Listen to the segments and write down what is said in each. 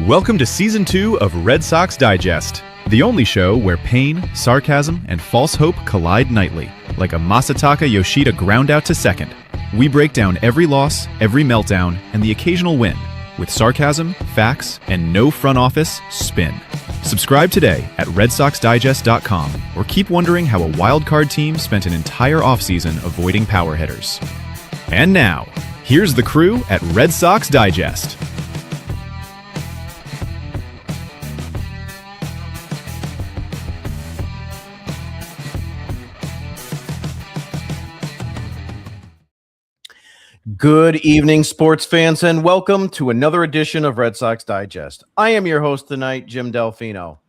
Welcome to Season 2 of Red Sox Digest, the only show where pain, sarcasm, and false hope collide nightly, like a Masataka Yoshida ground out to second. We break down every loss, every meltdown, and the occasional win, with sarcasm, facts, and no front office spin. Subscribe today at RedSoxDigest.com, or keep wondering how a wildcard team spent an entire offseason avoiding power hitters. And now, here's the crew at Red Sox Digest. Good evening, sports fans, and welcome to another edition of Red Sox Digest. I am your host tonight, Jim Delfino.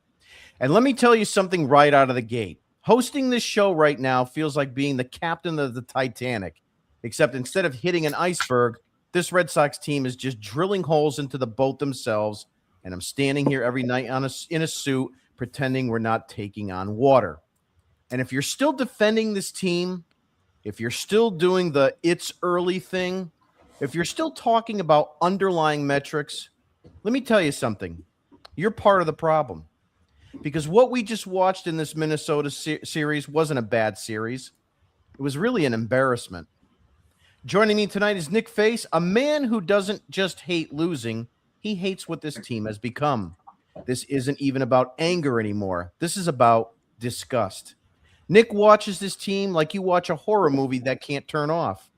And let me tell you something right out of the gate. Hosting this show right now feels like being the captain of the Titanic, except instead of hitting an iceberg, this Red Sox team is just drilling holes into the boat themselves, and I'm standing here every night in a suit pretending we're not taking on water. And if you're still defending this team, if you're still doing the it's early thing, if you're still talking about underlying metrics, let me tell you something. You're part of the problem. Because what we just watched in this Minnesota series wasn't a bad series. It was really an embarrassment. Joining me tonight is Nick Face, a man who doesn't just hate losing, he hates what this team has become. This isn't even about anger anymore. This is about disgust. Nick watches this team like you watch a horror movie that can't turn off.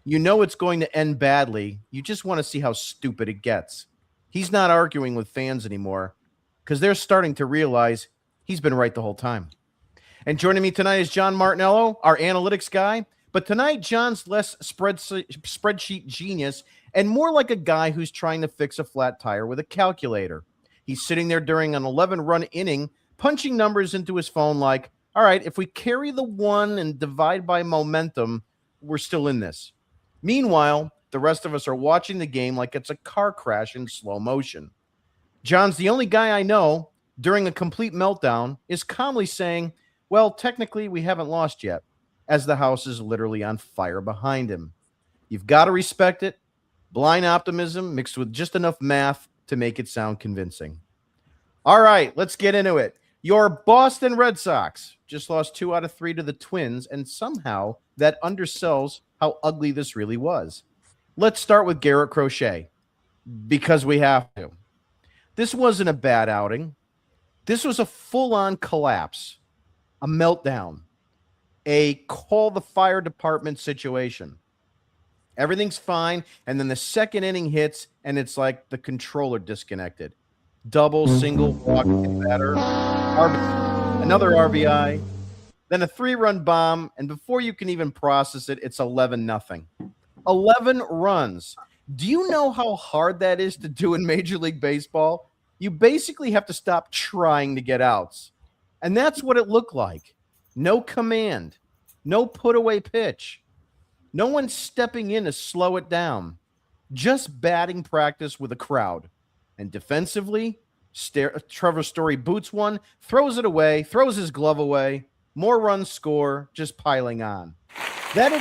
You know it's going to end badly. You just want to see how stupid it gets. He's not arguing with fans anymore because they're starting to realize he's been right the whole time. And joining me tonight is John Martinello, our analytics guy. But tonight, John's less spreadsheet genius and more like a guy who's trying to fix a flat tire with a calculator. He's sitting there during an 11-run inning, punching numbers into his phone like, all right, if we carry the one and divide by momentum, we're still in this. Meanwhile, the rest of us are watching the game like it's a car crash in slow motion. John's the only guy I know during a complete meltdown is calmly saying, well, technically we haven't lost yet, as the house is literally on fire behind him. You've got to respect it. Blind optimism mixed with just enough math to make it sound convincing. All right, let's get into it. Your Boston Red Sox just lost 2 out of 3 to the Twins, and somehow that undersells how ugly this really was. Let's start with Garrett Crochet, because we have to. This wasn't a bad outing. This was a full-on collapse, a meltdown, a call the fire department situation. Everything's fine, and then the second inning hits, and it's like the controller disconnected. Double, single, walk, batter, another RBI, then a 3-run bomb, and before you can even process it, it's 11-0. 11 runs. Do you know how hard that is to do in Major League Baseball? You basically have to stop trying to get outs. And that's what it looked like. No command, no put-away pitch, no one stepping in to slow it down, just batting practice with a crowd. And defensively, Trevor Story boots one, throws it away, throws his glove away, more runs score, just piling on. That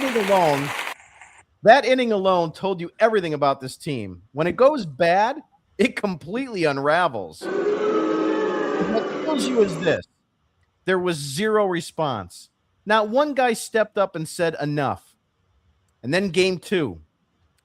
inning alone told you everything about this team. When it goes bad, it completely unravels. What tells you is this. There was zero response. Not one guy stepped up and said enough. And then game 2.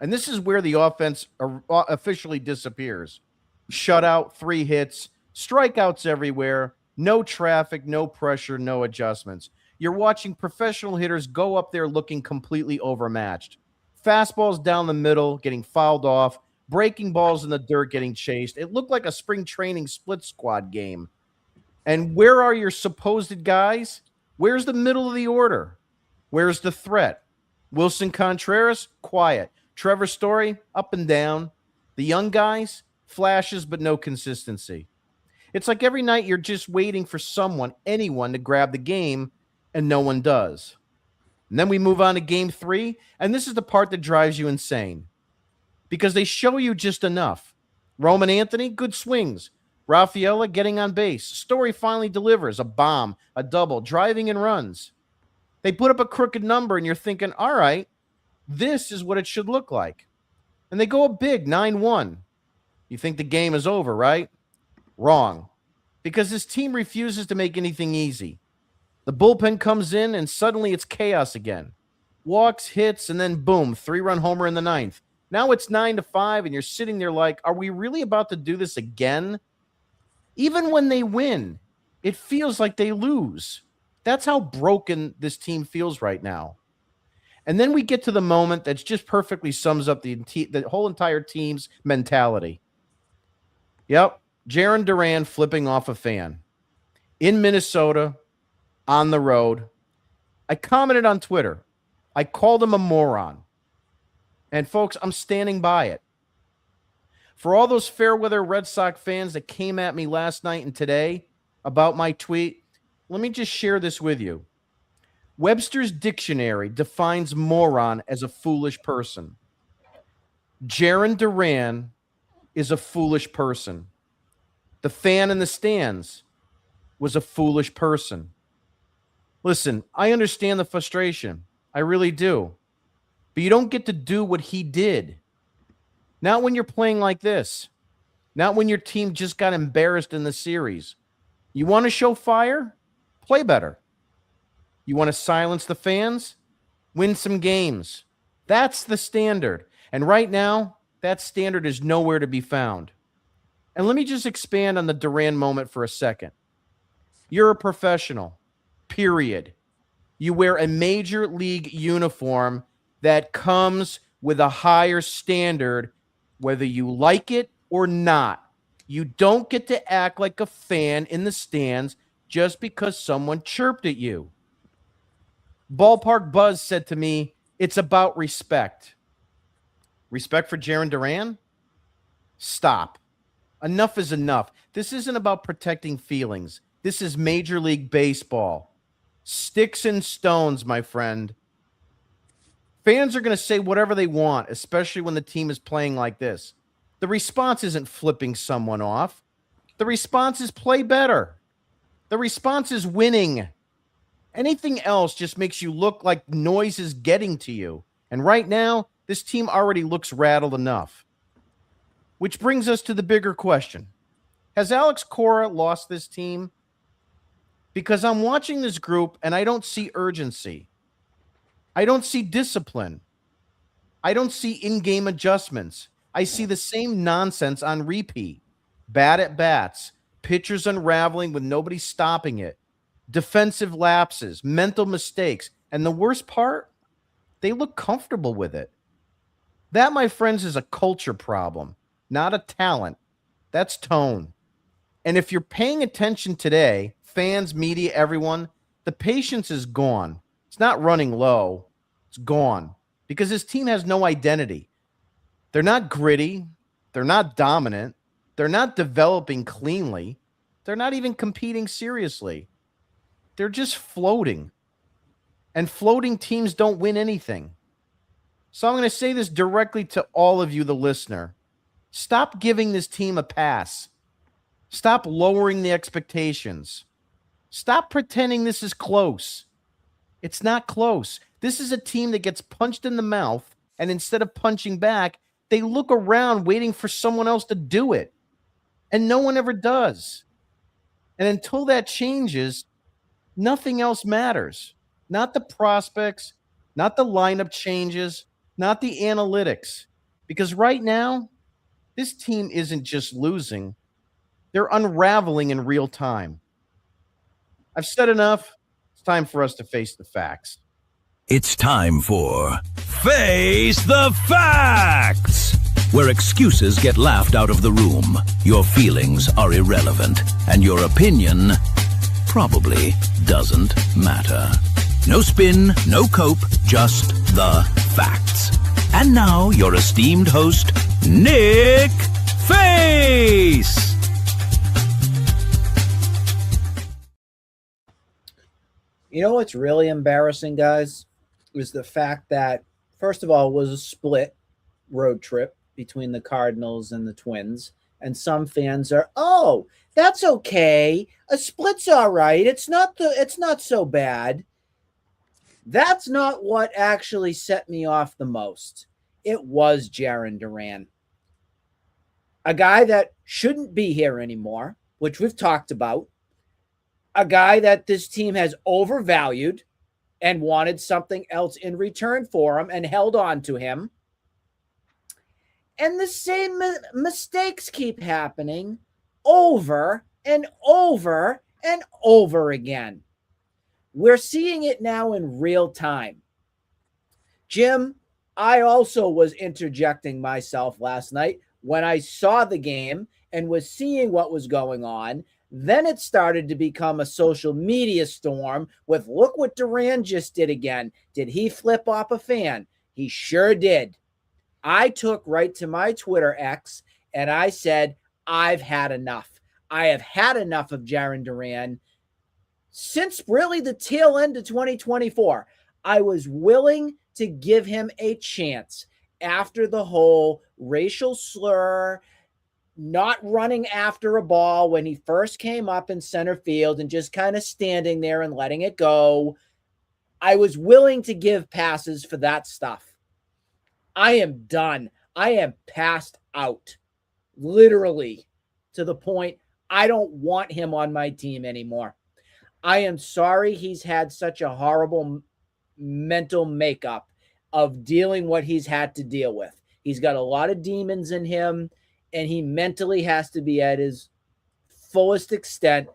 And this is where the offense officially disappears. Shutout, 3 hits, strikeouts everywhere, no traffic, no pressure, no adjustments. You're watching professional hitters go up there looking completely overmatched. Fastballs down the middle, getting fouled off, breaking balls in the dirt, getting chased. It looked like a spring training split squad game. And where are your supposed guys? Where's the middle of the order? Where's the threat? Wilson Contreras, quiet. Trevor Story, up and down. The young guys, flashes, but no consistency. It's like every night you're just waiting for anyone to grab the game, and no one does. And then we move on to game 3, and this is the part that drives you insane. Because they show you just enough. Roman Anthony, good swings. Rafaela getting on base. Story finally delivers a bomb, a double, driving and runs. They put up a crooked number, and you're thinking, all right, this is what it should look like. And they go a big 9-1. You think the game is over, right? Wrong. Because this team refuses to make anything easy. The bullpen comes in and suddenly it's chaos again. Walks, hits, and then boom, 3-run homer in the ninth. Now it's 9-5, and you're sitting there like, are we really about to do this again? Even when they win, it feels like they lose. That's how broken this team feels right now. And then we get to the moment that just perfectly sums up the whole entire team's mentality. Yep, Jarren Duran flipping off a fan. In Minnesota, on the road. I commented on Twitter. I called him a moron. And folks, I'm standing by it. For all those fair-weather Red Sox fans that came at me last night and today about my tweet, let me just share this with you. Webster's Dictionary defines moron as a foolish person. Jarren Duran is a foolish person. The fan in the stands was a foolish person. Listen, I understand the frustration. I really do. But you don't get to do what he did. Not when you're playing like this. Not when your team just got embarrassed in the series. You want to show fire? Play better. You want to silence the fans? Win some games. That's the standard. And right now, that standard is nowhere to be found. And let me just expand on the Duran moment for a second. You're a professional, period. You wear a major league uniform that comes with a higher standard, whether you like it or not. You don't get to act like a fan in the stands just because someone chirped at you. Ballpark Buzz said to me, it's about respect. Respect for Jarren Duran? Stop. Enough is enough. This isn't about protecting feelings. This is Major League Baseball. Sticks and stones, my friend. Fans are going to say whatever they want, especially when the team is playing like this. The response isn't flipping someone off. The response is play better. The response is winning. Anything else just makes you look like noise is getting to you. And right now, this team already looks rattled enough. Which brings us to the bigger question. Has Alex Cora lost this team? Because I'm watching this group and I don't see urgency. I don't see discipline. I don't see in-game adjustments. I see the same nonsense on repeat. Bad at bats, pitchers unraveling with nobody stopping it, defensive lapses, mental mistakes, and the worst part, they look comfortable with it. That, my friends, is a culture problem, not a talent. That's tone. And if you're paying attention today, fans, media, everyone, the patience is gone. It's not running low. It's gone because this team has no identity. They're not gritty. They're not dominant. They're not developing cleanly. They're not even competing seriously. They're just floating. And floating teams don't win anything. So I'm going to say this directly to all of you, the listener. Stop giving this team a pass. Stop lowering the expectations. Stop pretending this is close. It's not close. This is a team that gets punched in the mouth, and instead of punching back, they look around waiting for someone else to do it. And no one ever does. And until that changes, nothing else matters. Not the prospects, not the lineup changes, not the analytics. Because right now, this team isn't just losing. They're unraveling in real time. I've said enough. It's time for us to face the facts. It's time for Face the Facts, where excuses get laughed out of the room, your feelings are irrelevant, and your opinion probably doesn't matter. No spin, no cope, just the facts. And now, your esteemed host, Nick Face. You know what's really embarrassing, guys, is the fact that, first of all, it was a split road trip between the Cardinals and the Twins. And some fans are, oh, that's okay. A split's all right. It's not so bad. That's not what actually set me off the most. It was Jarren Duran. a guy that shouldn't be here anymore, which we've talked about, a guy that this team has overvalued and wanted something else in return for him and held on to him. And the same mistakes keep happening over and over and over again. We're seeing it now in real time. Jim, I also was interjecting myself last night when I saw the game and was seeing what was going on. Then it started to become a social media storm with, look what Duran just did again. Did he flip off a fan? He sure did. I took right to my Twitter X and I said, I've had enough. I have had enough of Jarren Duran since really the tail end of 2024. I was willing to give him a chance after the whole racial slur, not running after a ball when he first came up in center field and just kind of standing there and letting it go. I was willing to give passes for that stuff. I am done. I am passed out, literally, to the point I don't want him on my team anymore. I am sorry he's had such a horrible mental makeup of dealing what he's had to deal with. He's got a lot of demons in him, and he mentally has to be at his fullest extent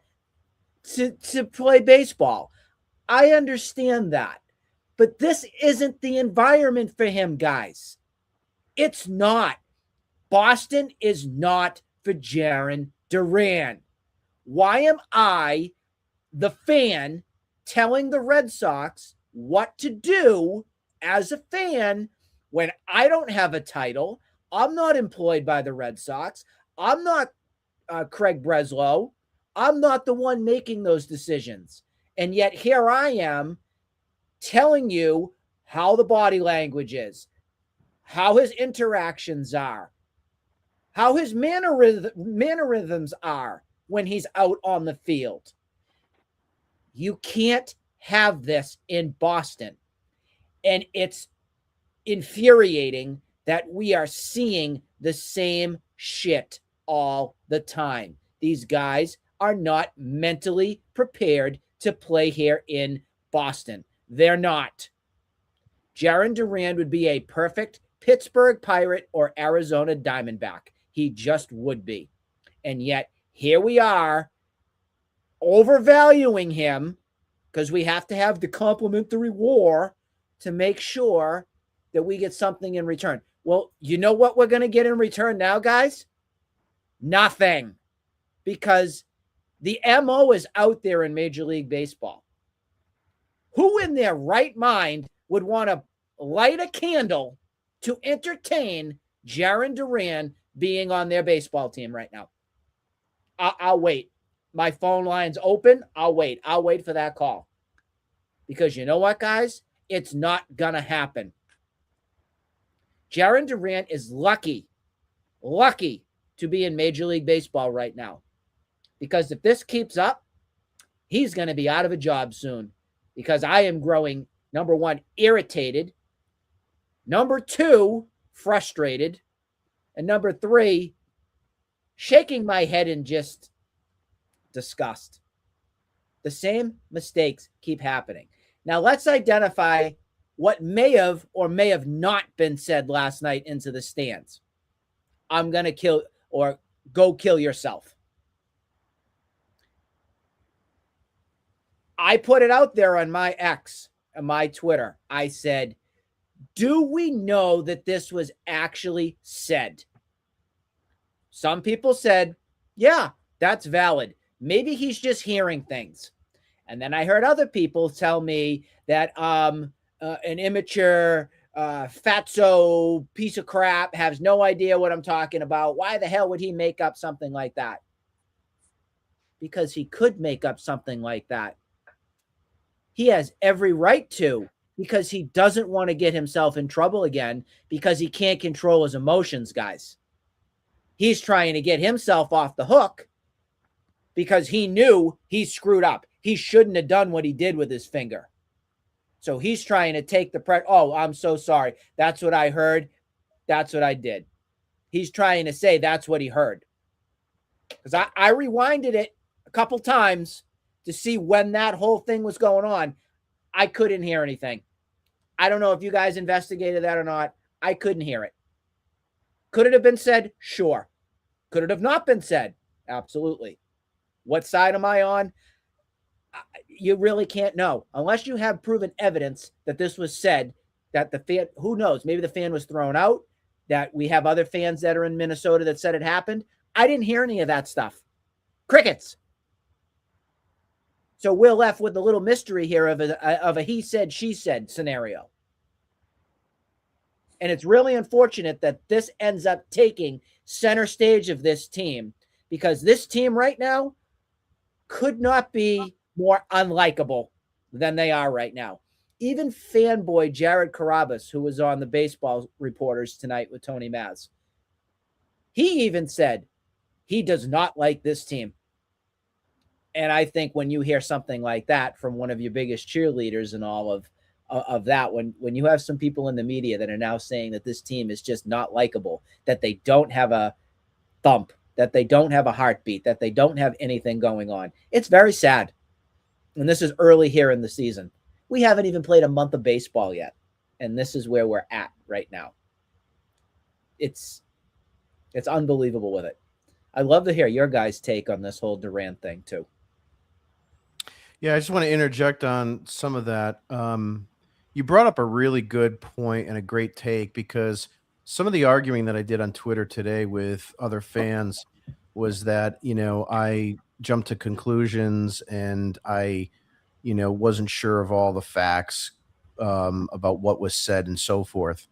to play baseball. I understand that. But this isn't the environment for him, guys. It's not. Boston is not for Jarren Duran. Why am I, the fan, telling the Red Sox what to do as a fan when I don't have a title? I'm not employed by the Red Sox. I'm not Craig Breslow. I'm not the one making those decisions. And yet here I am telling you how the body language is, how his interactions are, how his mannerisms are when he's out on the field. You can't have this in Boston. And it's infuriating that we are seeing the same shit all the time. These guys are not mentally prepared to play here in Boston. They're not. Jarren Duran would be a perfect Pittsburgh Pirate or Arizona Diamondback. He just would be. And yet, here we are overvaluing him because we have to have the complimentary war to make sure that we get something in return. Well, you know what we're going to get in return now, guys? Nothing. Because the MO is out there in Major League Baseball. Who in their right mind would want to light a candle to entertain Jarren Duran being on their baseball team right now? I'll wait. My phone line's open. I'll wait. I'll wait for that call. Because you know what, guys? It's not going to happen. Jarren Duran is lucky to be in Major League Baseball right now. Because if this keeps up, he's going to be out of a job soon. Because I am growing, number one, irritated. Number two, frustrated. And number three, shaking my head in just disgust. The same mistakes keep happening. Now let's identify what may have or may have not been said last night into the stands. I'm going to kill or go kill yourself. I put it out there on my X, on my Twitter. I said, do we know that this was actually said? Some people said, yeah, that's valid. Maybe he's just hearing things. And then I heard other people tell me that an immature, fatso piece of crap has no idea what I'm talking about. Why the hell would he make up something like that? Because he could make up something like that. He has every right to, because he doesn't want to get himself in trouble again because he can't control his emotions, guys. He's trying to get himself off the hook because he knew he screwed up. He shouldn't have done what he did with his finger. So he's trying to take the pressure. Oh, I'm so sorry. That's what I heard. That's what I did. he's trying to say that's what he heard. Because I rewinded it a couple times to see when that whole thing was going on. I couldn't hear anything. I don't know if you guys investigated that or not. I couldn't hear it. Could it have been said? Sure. Could it have not been said? Absolutely. What side am I on? You really can't know unless you have proven evidence that this was said, that the fan, who knows, maybe the fan was thrown out, that we have other fans that are in Minnesota that said it happened. I didn't hear any of that stuff. Crickets. So we're left with a little mystery here of a he said, she said scenario. And it's really unfortunate that this ends up taking center stage of this team, because this team right now could not be more unlikable than they are right now. Even fanboy Jared Carabas, who was on the Baseball Reporters tonight with Tony Maz, he even said he does not like this team. And I think when you hear something like that from one of your biggest cheerleaders and all of that, when you have some people in the media that are now saying that this team is just not likable, that they don't have a thump, that they don't have a heartbeat, that they don't have anything going on, it's very sad. And this is early here in the season. We haven't even played a month of baseball yet. And this is where we're at right now. It's unbelievable with it. I'd love to hear your guys' take on this whole Duran thing too. Yeah, I just want to interject on some of that. You brought up a really good point and a great take, because some of the arguing that I did on Twitter today with other fans was that, I jumped to conclusions and I, wasn't sure of all the facts about what was said and so forth.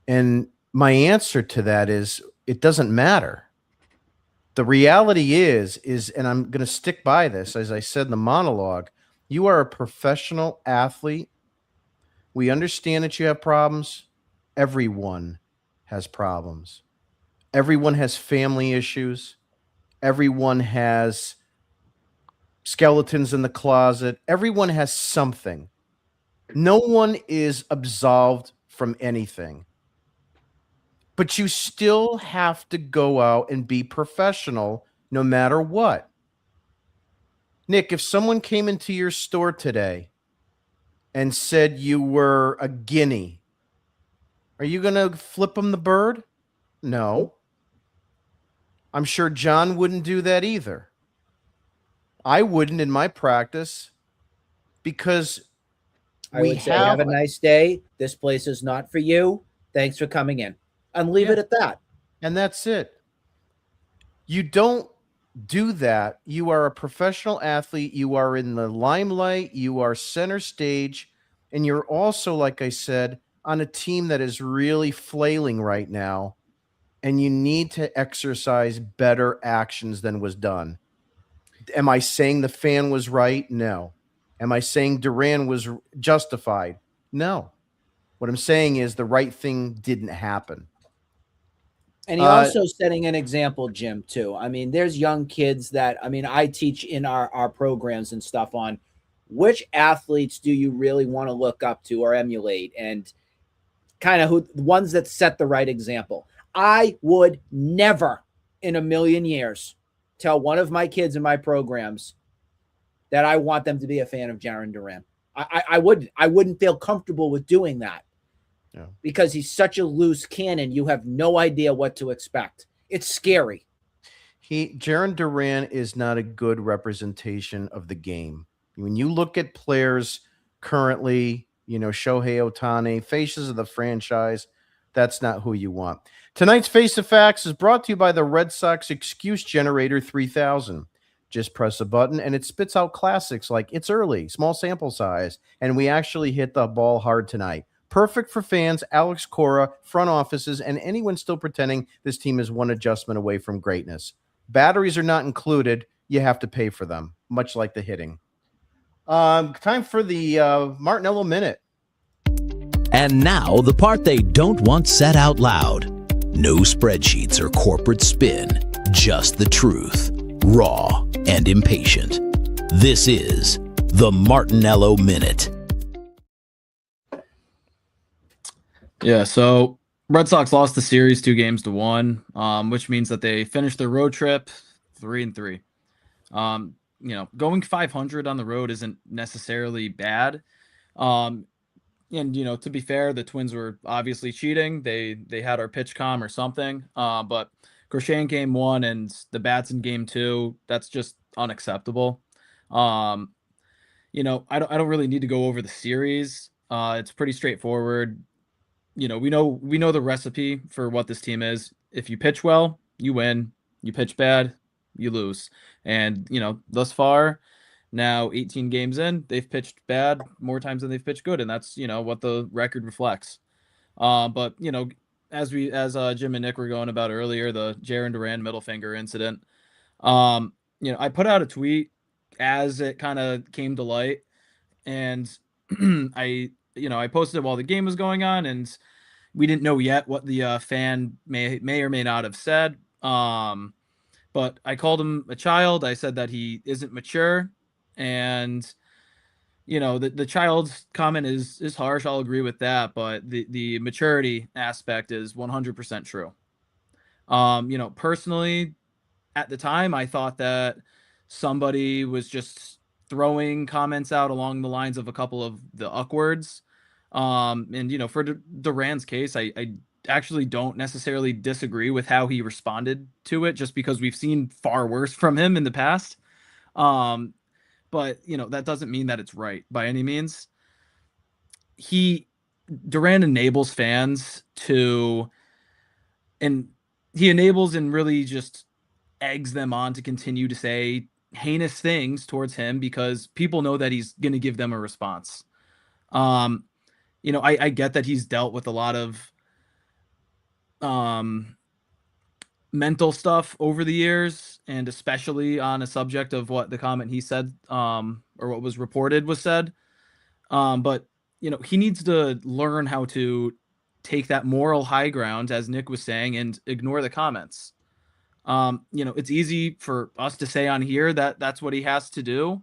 And my answer to that is it doesn't matter. The reality is, and I'm going to stick by this, as I said in the monologue, you are a professional athlete. We understand that you have problems. Everyone has problems. Everyone has family issues. Everyone has skeletons in the closet. Everyone has something. No one is absolved from anything. But you still have to go out and be professional no matter what. Nick, if someone came into your store today and said you were a guinea, are you going to flip them the bird? No. I'm sure John wouldn't do that either. I wouldn't in my practice, because I would say, have a nice day. This place is not for you. Thanks for coming in. And leave it at that. And that's it. You don't do that. You are a professional athlete. You are in the limelight. You are center stage. And you're also, like I said, on a team that is really flailing right now. And you need to exercise better actions than was done. Am I saying the fan was right? No. Am I saying Duran was justified? No. What I'm saying is the right thing didn't happen. And he also setting an example, Jim, too. I mean, there's young kids that, I teach in our programs and stuff on which athletes do you really want to look up to or emulate, and kind of the ones that set the right example. I would never in a million years tell one of my kids in my programs that I want them to be a fan of Jarren Duran. I wouldn't feel comfortable with doing that. Yeah. Because he's such a loose cannon, you have no idea what to expect. It's scary. Jarren Duran is not a good representation of the game. When you look at players currently, Shohei Ohtani, faces of the franchise, that's not who you want. Tonight's Face the Facts is brought to you by the Red Sox Excuse Generator 3000. Just press a button and it spits out classics like "It's early, small sample size, and we actually hit the ball hard tonight." Perfect for fans, Alex Cora, front offices, and anyone still pretending this team is one adjustment away from greatness. Batteries are not included. You have to pay for them, much like the hitting. Time for the Martinello Minute. And now the part they don't want said out loud. No spreadsheets or corporate spin, just the truth, raw and impatient. This is the Martinello Minute. Yeah, so Red Sox lost the series 2-1, which means that they finished their road trip 3-3. Going 500 on the road isn't necessarily bad. And to be fair, the Twins were obviously cheating. They had our pitch com or something. But Crochet in game 1 and the bats in game 2, that's just unacceptable. I don't really need to go over the series. It's pretty straightforward. We know the recipe for what this team is. If you pitch well, you win. You pitch bad, you lose. And thus far, now 18 games in, they've pitched bad more times than they've pitched good, and that's what the record reflects. But as Jim and Nick were going about earlier, the Jarren Duran middle finger incident. I put out a tweet as it kind of came to light, and I posted it while the game was going on, and we didn't know yet what the fan may or may not have said. But I called him a child. I said that he isn't mature, and the child's comment is harsh. I'll agree with that, but the maturity aspect is 100% true. Personally, at the time, I thought that somebody was just throwing comments out along the lines of a couple of the words. For Duran's case, I actually don't necessarily disagree with how he responded to it, just because we've seen far worse from him in the past. But that doesn't mean that it's right by any means. Duran enables fans and he enables and really just eggs them on to continue to say heinous things towards him because people know that he's going to give them a response. I get that he's dealt with a lot of mental stuff over the years, and especially on a subject of what the comment he said, or what was reported was said. But he needs to learn how to take that moral high ground, as Nick was saying, and ignore the comments. It's easy for us to say on here that that's what he has to do,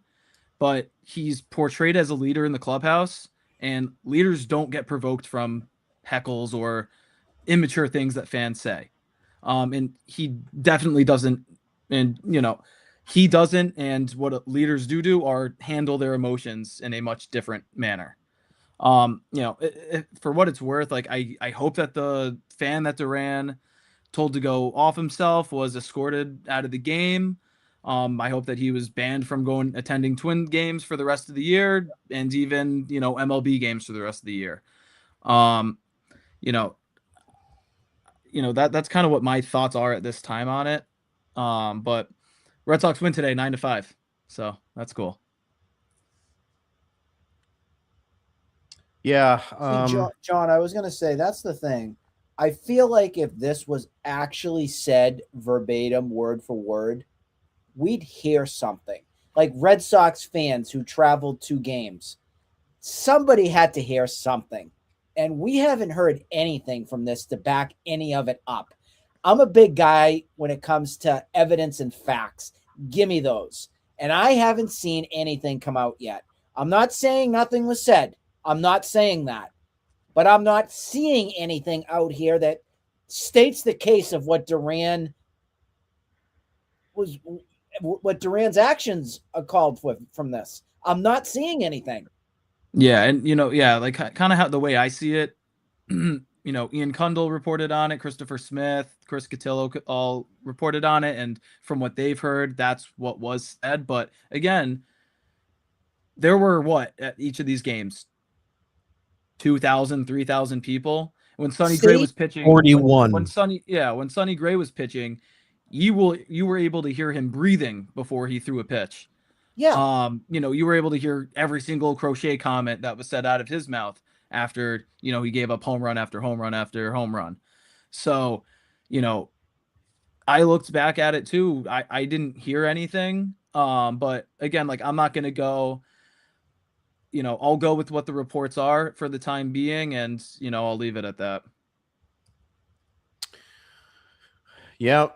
but he's portrayed as a leader in the clubhouse, and leaders don't get provoked from heckles or immature things that fans say. And he definitely doesn't. And, he doesn't. And what leaders do are handle their emotions in a much different manner. For what it's worth, like I hope that the fan that Duran told to go off himself was escorted out of the game. I hope that he was banned from attending Twin games for the rest of the year, and even MLB games for the rest of the year. That's kind of what my thoughts are at this time on it. But Red Sox win today 9-5, so that's cool. Yeah, John, I was gonna say that's the thing. I feel like if this was actually said verbatim, word for word, we'd hear something. Like Red Sox fans who traveled 2 games, somebody had to hear something. And we haven't heard anything from this to back any of it up. I'm a big guy when it comes to evidence and facts. Give me those. And I haven't seen anything come out yet. I'm not saying nothing was said. I'm not saying that. But I'm not seeing anything out here that states the case of what Duran's actions are called for from this. I'm not seeing anything. Yeah, and like kind of how the way I see it, Ian Kundl reported on it, Christopher Smith, Chris Cotillo all reported on it, and from what they've heard, that's what was said. But again, there were at each of these games, 2,000, 3,000 people. When Sonny Gray was pitching, 41. When Sonny Gray was pitching, you were able to hear him breathing before he threw a pitch. Yeah. You were able to hear every single Crochet comment that was said out of his mouth after, he gave up home run after home run after home run. So, I looked back at it too. I didn't hear anything. But again, like, I'm not going to go, I'll go with what the reports are for the time being, and, I'll leave it at that. Yeah.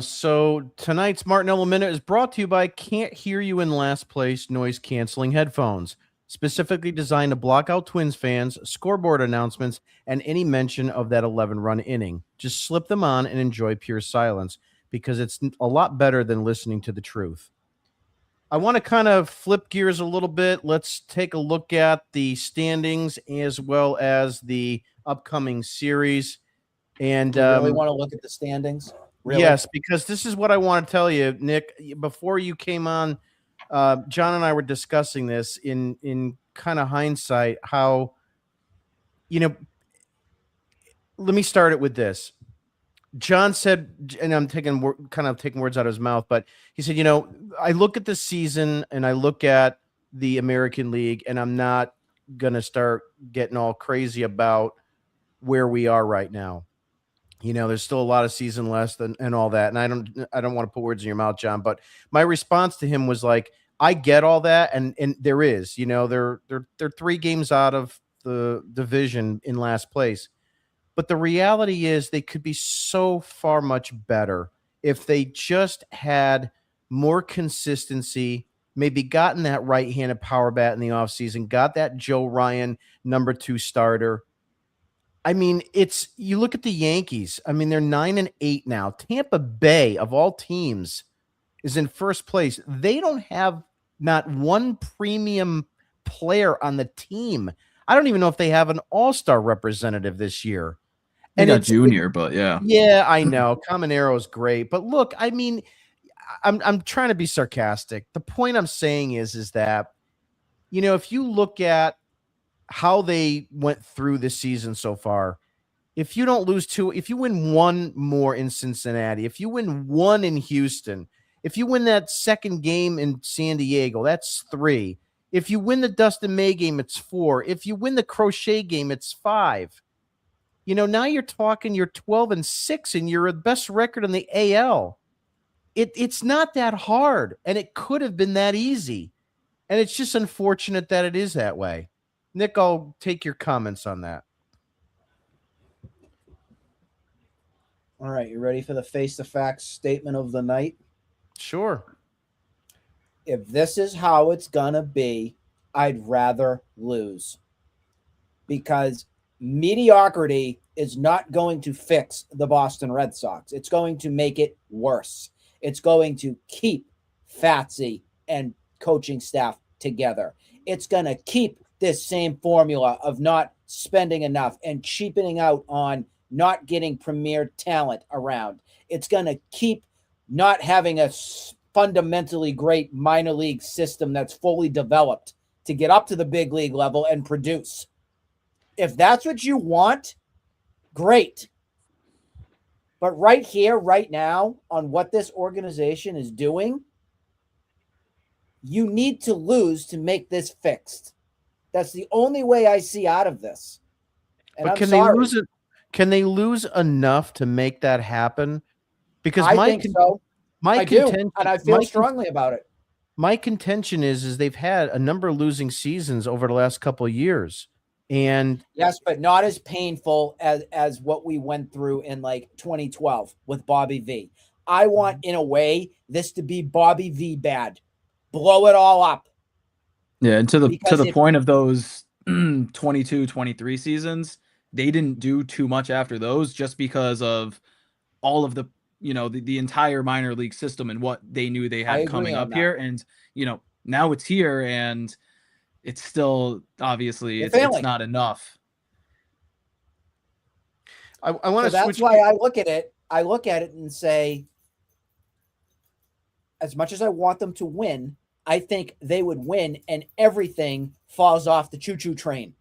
So tonight's Martinello Minute is brought to you by Can't Hear You in Last Place noise canceling headphones. specifically designed to block out Twins fans, scoreboard announcements, and any mention of that 11-run inning. Just slip them on and enjoy pure silence, because it's a lot better than listening to the truth. I want to kind of flip gears a little bit. Let's take a look at the standings as well as the upcoming series. And You really want to look at the standings? Really? Yes, because this is what I want to tell you, Nick. Before you came on, John and I were discussing this in kind of hindsight, how, let me start it with this. John said, and I'm taking words out of his mouth, but he said, I look at the season and I look at the American League, and I'm not going to start getting all crazy about where we are right now. There's still a lot of season left and all that. And I don't want to put words in your mouth, John, but my response to him was like, I get all that. And there is, they're 3 games out of the division in last place. But the reality is they could be so far much better if they just had more consistency, maybe gotten that right-handed power bat in the offseason, got that Joe Ryan number 2 starter. I mean, you look at the Yankees. I mean, they're 9-8 now. Tampa Bay, of all teams, is in first place. They don't have not one premium player on the team. I don't even know if they have an all-star representative this year. And got Junior, but yeah. Yeah, I know. Caminero is great. But look, I mean, I'm trying to be sarcastic. The point I'm saying is that, if you look at how they went through this season so far, if you don't lose 2, if you win 1 more in Cincinnati, if you win 1 in Houston, if you win that second game in San Diego, that's 3. If you win the Dustin May game, it's 4. If you win the Crochet game, it's 5. Now you're talking, you're 12-6 and you're the best record in the AL. It's not that hard, and it could have been that easy. And it's just unfortunate that it is that way. Nick, I'll take your comments on that. All right, you ready for the Face the Facts statement of the night? Sure. If this is how it's going to be, I'd rather lose. Because mediocrity is not going to fix the Boston Red Sox. It's going to make it worse. It's going to keep Fatsy and coaching staff together. It's going to keep this same formula of not spending enough and cheapening out on not getting premier talent around. It's going to keep not having a fundamentally great minor league system that's fully developed to get up to the big league level and produce. If that's what you want, great. But right here, right now, on what this organization is doing, you need to lose to make this fixed. That's the only way I see out of this. And but can they lose it? Can they lose enough to make that happen? Because I think so. I do, and I feel strongly about it. My contention is they've had a number of losing seasons over the last couple of years. And yes, but not as painful as what we went through in like 2012 with Bobby V. I want, in a way, this to be Bobby V bad. Blow it all up. Yeah, and to the point of those 22, 23 seasons, they didn't do too much after those just because of all of the, the entire minor league system and what they knew they had coming up here. And, now it's here and it's still obviously it's not enough. I want to. That's why I look at it. I look at it and say, as much as I want them to win, I think they would win, and everything falls off the choo-choo train.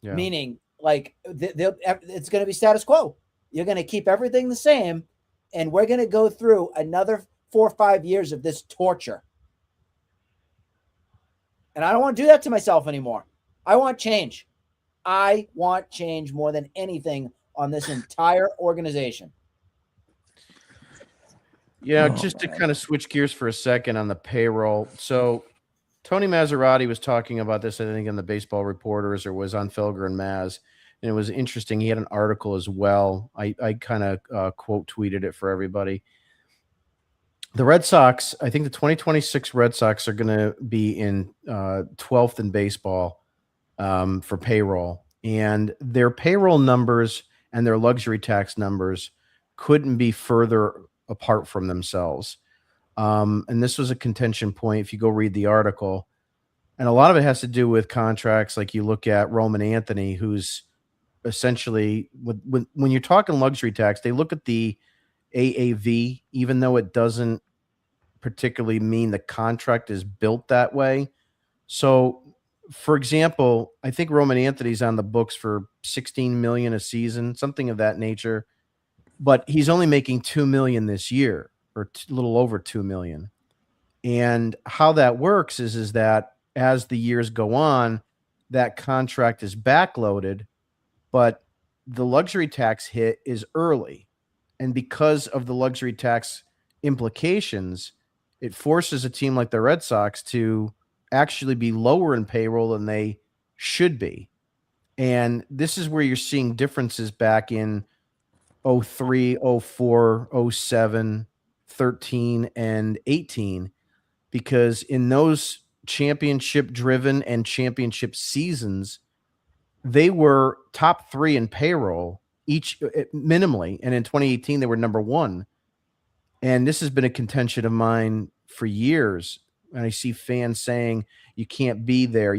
Yeah. Meaning, like it's going to be status quo. You're going to keep everything the same, and we're going to go through another 4 or 5 years of this torture. And I don't want to do that to myself anymore. I want change. I want change more than anything on this entire organization. Yeah, just to kind of switch gears for a second on the payroll. So Tony Maserati was talking about this, I think, in the Baseball Reporters, or was on Felger and Maz, and it was interesting. He had an article as well. I kind of quote tweeted it for everybody. the Red Sox, I think the 2026 Red Sox are going to be in 12th in baseball for payroll. And their payroll numbers and their luxury tax numbers couldn't be further apart from themselves. And this was a contention point if you go read the article. And a lot of it has to do with contracts. Like you look at Roman Anthony, who's essentially, when you're talking luxury tax, they look at the AAV, even though it doesn't particularly mean the contract is built that way. So, for example, I think Roman Anthony's on the books for 16 million a season, something of that nature, but he's only making 2 million this year, or a little over 2 million. And how that works is that as the years go on, that contract is backloaded, but the luxury tax hit is early. And because of the luxury tax implications, it forces a team like the Red Sox to actually be lower in payroll than they should be. And this is where you're seeing differences back in 03, 04, 07, 13, and 18, because in those championship-driven and championship seasons, they were top 3 in payroll each minimally, and in 2018 they were number 1. And this has been a contention of mine for years, and I see fans saying you can't be there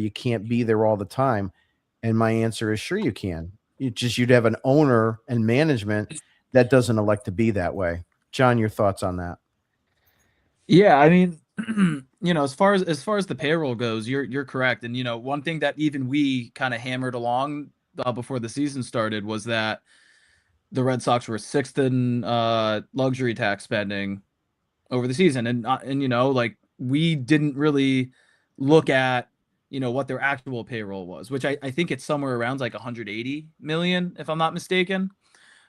all the time, and my answer is sure you can. You'd have an owner and management that doesn't elect to be that way. John, your thoughts on that? Yeah, I mean, as far as the payroll goes, you're correct. And one thing that even we kind of hammered along before the season started was that the Red Sox were 6th in luxury tax spending over the season, and like we didn't really look at what their actual payroll was, which I think it's somewhere around like 180 million, if I'm not mistaken,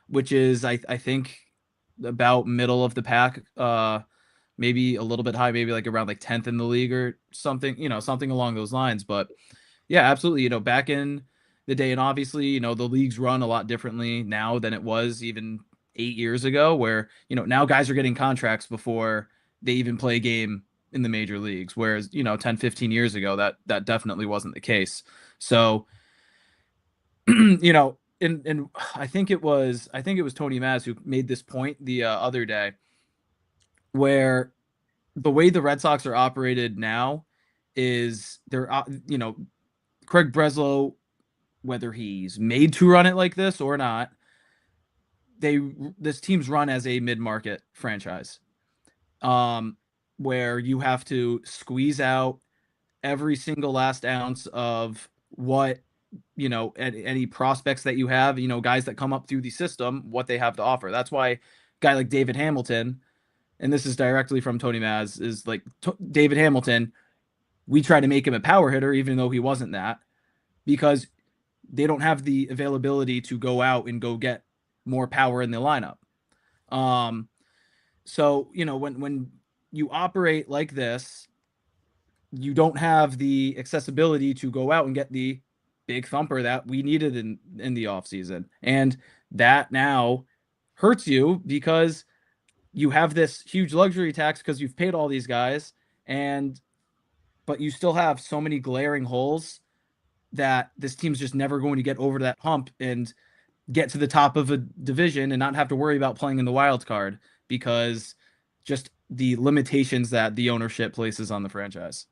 which is I think about middle of the pack. Maybe a little bit high, maybe like around like 10th in the league or something, something along those lines. But yeah, absolutely. Back in the day, and obviously, the leagues run a lot differently now than it was even 8 years ago, where, now guys are getting contracts before they even play a game in the major leagues. Whereas, 10, 15 years ago, that definitely wasn't the case. So, and I think it was Tony Maz who made this point the other day, where the way the Red Sox are operated now is they're, Craig Breslow, whether he's made to run it like this or not, this team's run as a mid-market franchise, where you have to squeeze out every single last ounce of what, any prospects that you have, guys that come up through the system, what they have to offer. That's why a guy like David Hamilton, and this is directly from Tony Maz, is like David Hamilton, we try to make him a power hitter, even though he wasn't that, because they don't have the availability to go out and go get more power in the lineup. So, when you operate like this, you don't have the accessibility to go out and get the big thumper that we needed in the offseason. And that now hurts you because you have this huge luxury tax because you've paid all these guys, but you still have so many glaring holes that this team's just never going to get over that hump and get to the top of a division and not have to worry about playing in the wild card because just the limitations that the ownership places on the franchise.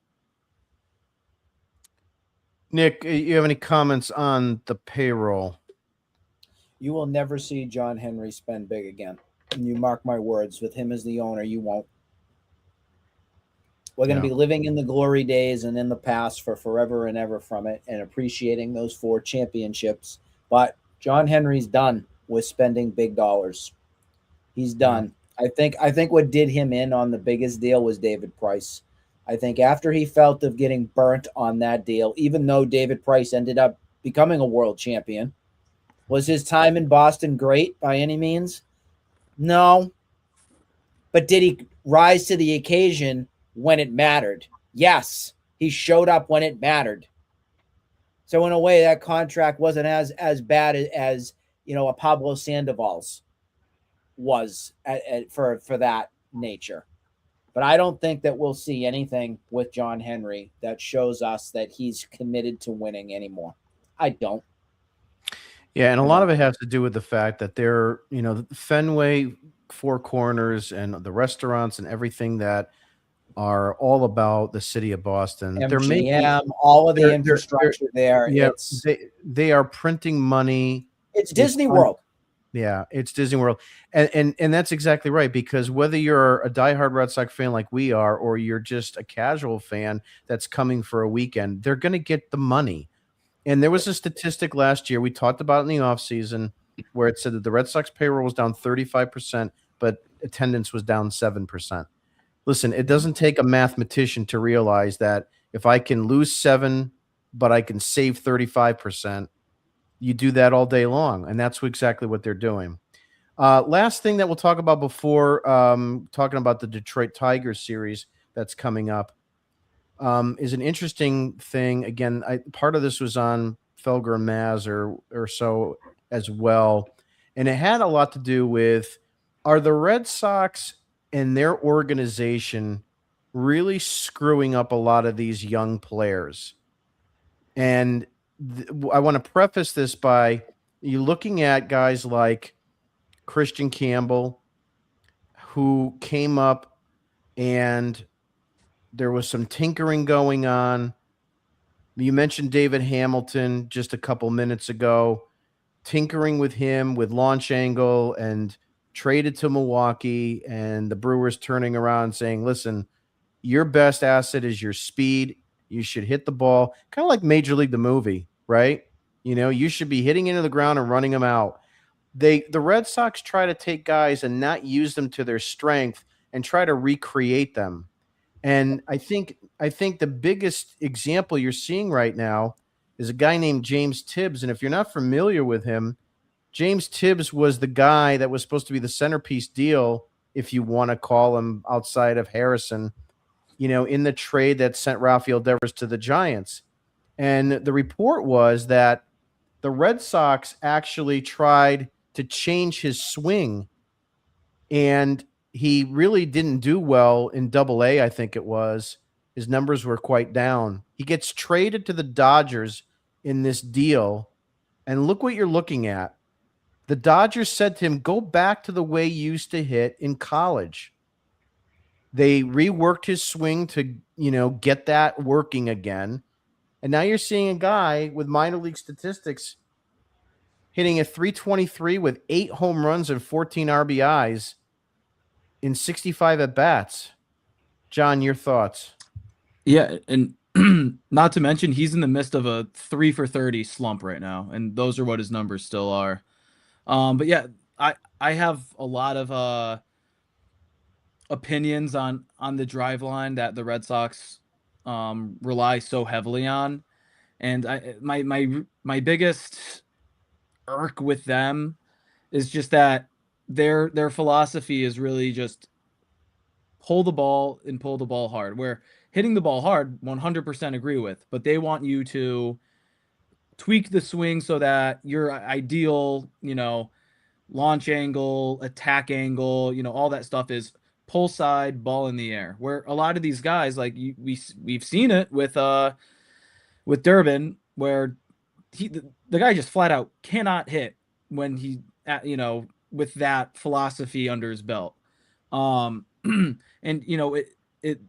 Nick, you have any comments on the payroll? You will never see John Henry spend big again. And you mark my words, with him as the owner, you won't. We're going to be living in the glory days and in the past for forever and ever from it and appreciating those 4 championships. But John Henry's done with spending big dollars. He's done. I think what did him in on the biggest deal was David Price. I think after he felt of getting burnt on that deal, even though David Price ended up becoming a world champion, was his time in Boston great by any means? No. But did he rise to the occasion when it mattered? Yes. He showed up when it mattered. So in a way, that contract wasn't as bad as a Pablo Sandoval's was for that nature. But I don't think that we'll see anything with John Henry that shows us that he's committed to winning anymore. I don't. Yeah, and a lot of it has to do with the fact that they're, Fenway, Four Corners, and the restaurants and everything that are all about the city of Boston. They're making MGM, all of the they're- infrastructure there. yeah, It's they are printing money. Disney un- World. Yeah, it's Disney World, and that's exactly right. Because whether you're a diehard Red Sox fan like we are, or you're just a casual fan that's coming for a weekend, they're going to get the money. And there was a statistic last year we talked about in the offseason where it said that the Red Sox payroll was down 35%, but attendance was down 7%. Listen, it doesn't take a mathematician to realize that if I can lose 7, but I can save 35%, you do that all day long. And that's exactly what they're doing. Last thing that we'll talk about before talking about the Detroit Tigers series that's coming up is an interesting thing. Again, part of this was on Felger and Maz or so as well. And it had a lot to do with, are the Red Sox and their organization really screwing up a lot of these young players? And I want to preface this by you looking at guys like Christian Campbell, who came up and there was some tinkering going on. You mentioned David Hamilton just a couple minutes ago, tinkering with him with launch angle and traded to Milwaukee, and the Brewers turning around saying, listen, your best asset is your speed. You should hit the ball, kind of like Major League the movie, right? You should be hitting into the ground and running them out. The Red Sox try to take guys and not use them to their strength and try to recreate them. And I think the biggest example you're seeing right now is a guy named James Tibbs. And if you're not familiar with him, James Tibbs was the guy that was supposed to be the centerpiece deal, if you want to call him, outside of Harrison, in the trade that sent Rafael Devers to the Giants. And the report was that the Red Sox actually tried to change his swing, and he really didn't do well in Double-A, I think it was. His numbers were quite down. He gets traded to the Dodgers in this deal, and look what you're looking at. The Dodgers said to him, go back to the way you used to hit in college. They reworked his swing to, get that working again. And now you're seeing a guy with minor league statistics hitting a 323 with 8 home runs and 14 RBIs in 65 at-bats. John, your thoughts? Yeah, and not to mention he's in the midst of a 3 for 30 slump right now, and those are what his numbers still are. But yeah, I have a lot of opinions on the drive line that the Red Sox rely so heavily on, and my biggest irk with them is just that their philosophy is really just pull the ball and pull the ball hard, where hitting the ball hard 100% agree with, but they want you to tweak the swing so that your ideal, launch angle, attack angle, all that stuff is pull side, ball in the air. Where a lot of these guys, like we've seen it with Durbin, where the guy just flat out cannot hit when he, with that philosophy under his belt. And it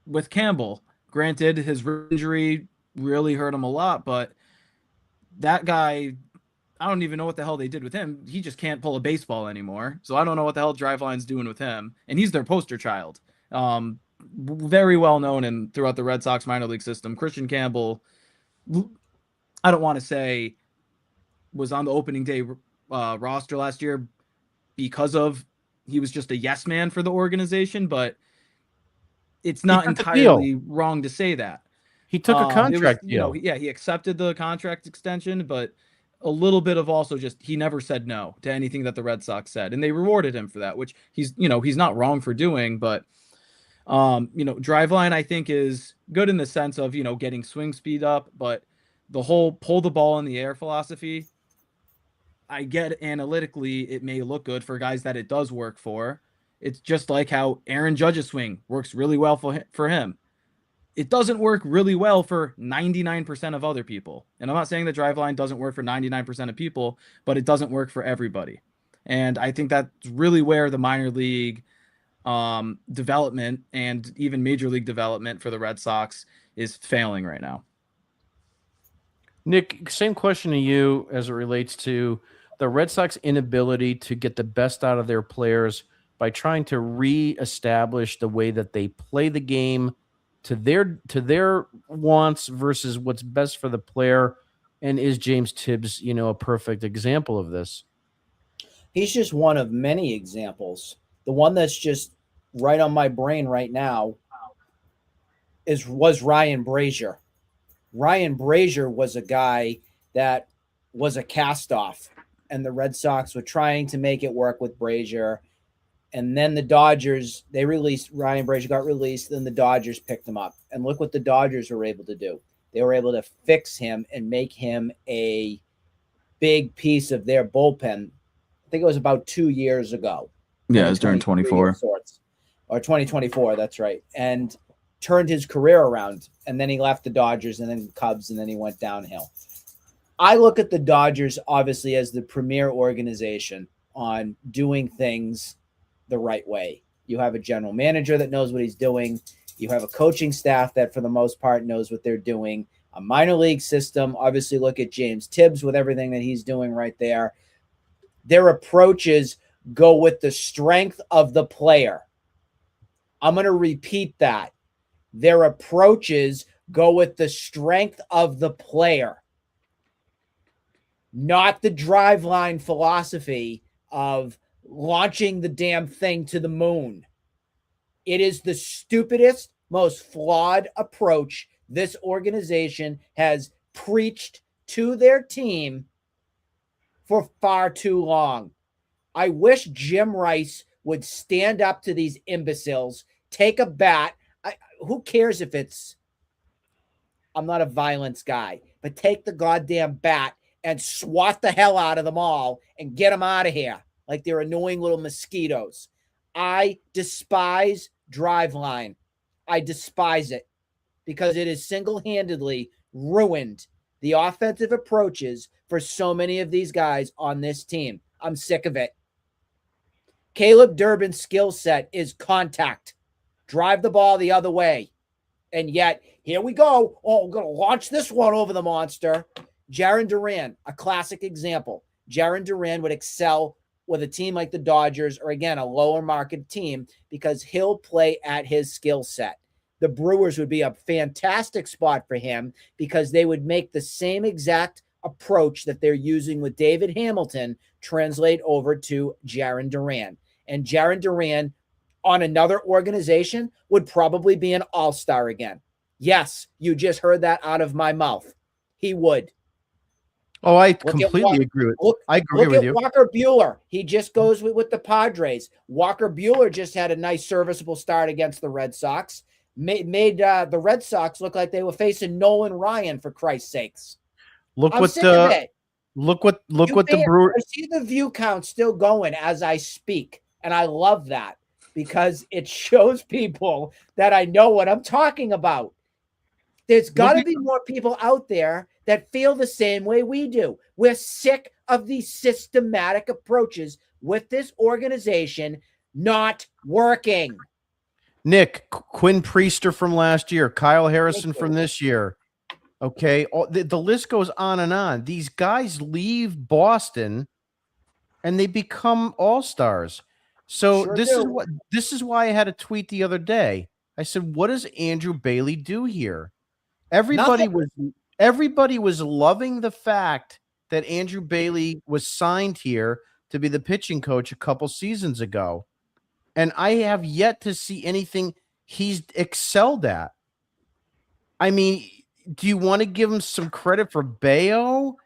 with Campbell, granted his injury really hurt him a lot, but that guy, I don't even know what the hell they did with him. He just can't pull a baseball anymore. So I don't know what the hell Driveline's doing with him. And he's their poster child. Very well known and throughout the Red Sox minor league system. Christian Campbell, I don't want to say was on the opening day roster last year because of he was just a yes man for the organization, but it's not entirely wrong to say that. He took a contract deal. He accepted the contract extension, but a little bit of also just he never said no to anything that the Red Sox said, and they rewarded him for that, which he's not wrong for doing. But Driveline I think is good in the sense of getting swing speed up, but the whole pull the ball in the air philosophy, I get analytically it may look good for guys that it does work for. It's just like how Aaron Judge's swing works really well for him. It doesn't work really well for 99% of other people. And I'm not saying the drive line doesn't work for 99% of people, but it doesn't work for everybody. And I think that's really where the minor league development and even major league development for the Red Sox is failing right now. Nick, same question to you as it relates to the Red Sox inability to get the best out of their players by trying to reestablish the way that they play the game to their wants versus what's best for the player. And is James Tibbs, a perfect example of this? He's just one of many examples. The one that's just right on my brain right now was Ryan Brazier. Ryan Brazier was a guy that was a cast-off, and the Red Sox were trying to make it work with Brazier. And then the Dodgers, they released Ryan Brazier, got released, then the Dodgers picked him up. And look what the Dodgers were able to do. They were able to fix him and make him a big piece of their bullpen. I think it was about 2 years ago. Yeah, it was during 24. Or 2024, that's right. And turned his career around. And then he left the Dodgers and then Cubs, and then he went downhill. I look at the Dodgers, obviously, as the premier organization on doing things the right way. You have a general manager that knows what he's doing. You have a coaching staff that, for the most part, knows what they're doing. A minor league system. Obviously, look at James Tibbs with everything that he's doing right there. Their approaches go with the strength of the player. I'm going to repeat that. Their approaches go with the strength of the player, not the drive line philosophy of launching the damn thing to the moon. It is the stupidest, most flawed approach this organization has preached to their team for far too long. I wish Jim Rice would stand up to these imbeciles, take a bat. Who cares if it's, I'm not a violence guy, but take the goddamn bat and swat the hell out of them all and get them out of here like they're annoying little mosquitoes. I despise Driveline. I despise it because it has single-handedly ruined the offensive approaches for so many of these guys on this team. I'm sick of it. Caleb Durbin's skill set is contact. Drive the ball the other way. And yet, here we go. Oh, I'm going to launch this one over the monster. Jarren Duran, a classic example. Jarren Duran would excel with a team like the Dodgers or, again, a lower market team because he'll play at his skill set. The Brewers would be a fantastic spot for him because they would make the same exact approach that they're using with David Hamilton translate over to Jarren Duran. And Jarren Duran on another organization would probably be an all-star again. Yes, you just heard that out of my mouth. He would. Oh, I completely agree with I agree with you. Walker Buehler. He just goes with the Padres. Walker Buehler just had a nice serviceable start against the Red Sox. Made the Red Sox look like they were facing Nolan Ryan, for Christ's sakes. Look what the Brewers. I see the view count still going as I speak, and I love that because it shows people that I know what I'm talking about. There's got to be more people out there that feel the same way we do. We're sick of these systematic approaches with this organization not working. Nick, Quinn Priester from last year, Kyle Harrison from this year. Okay, the list goes on and on. These guys leave Boston and they become all-stars. So this is why I had a tweet the other day. I said, "What does Andrew Bailey do here?" Everybody was loving the fact that Andrew Bailey was signed here to be the pitching coach a couple seasons ago. And I have yet to see anything he's excelled at. I mean, do you want to give him some credit for Bayo?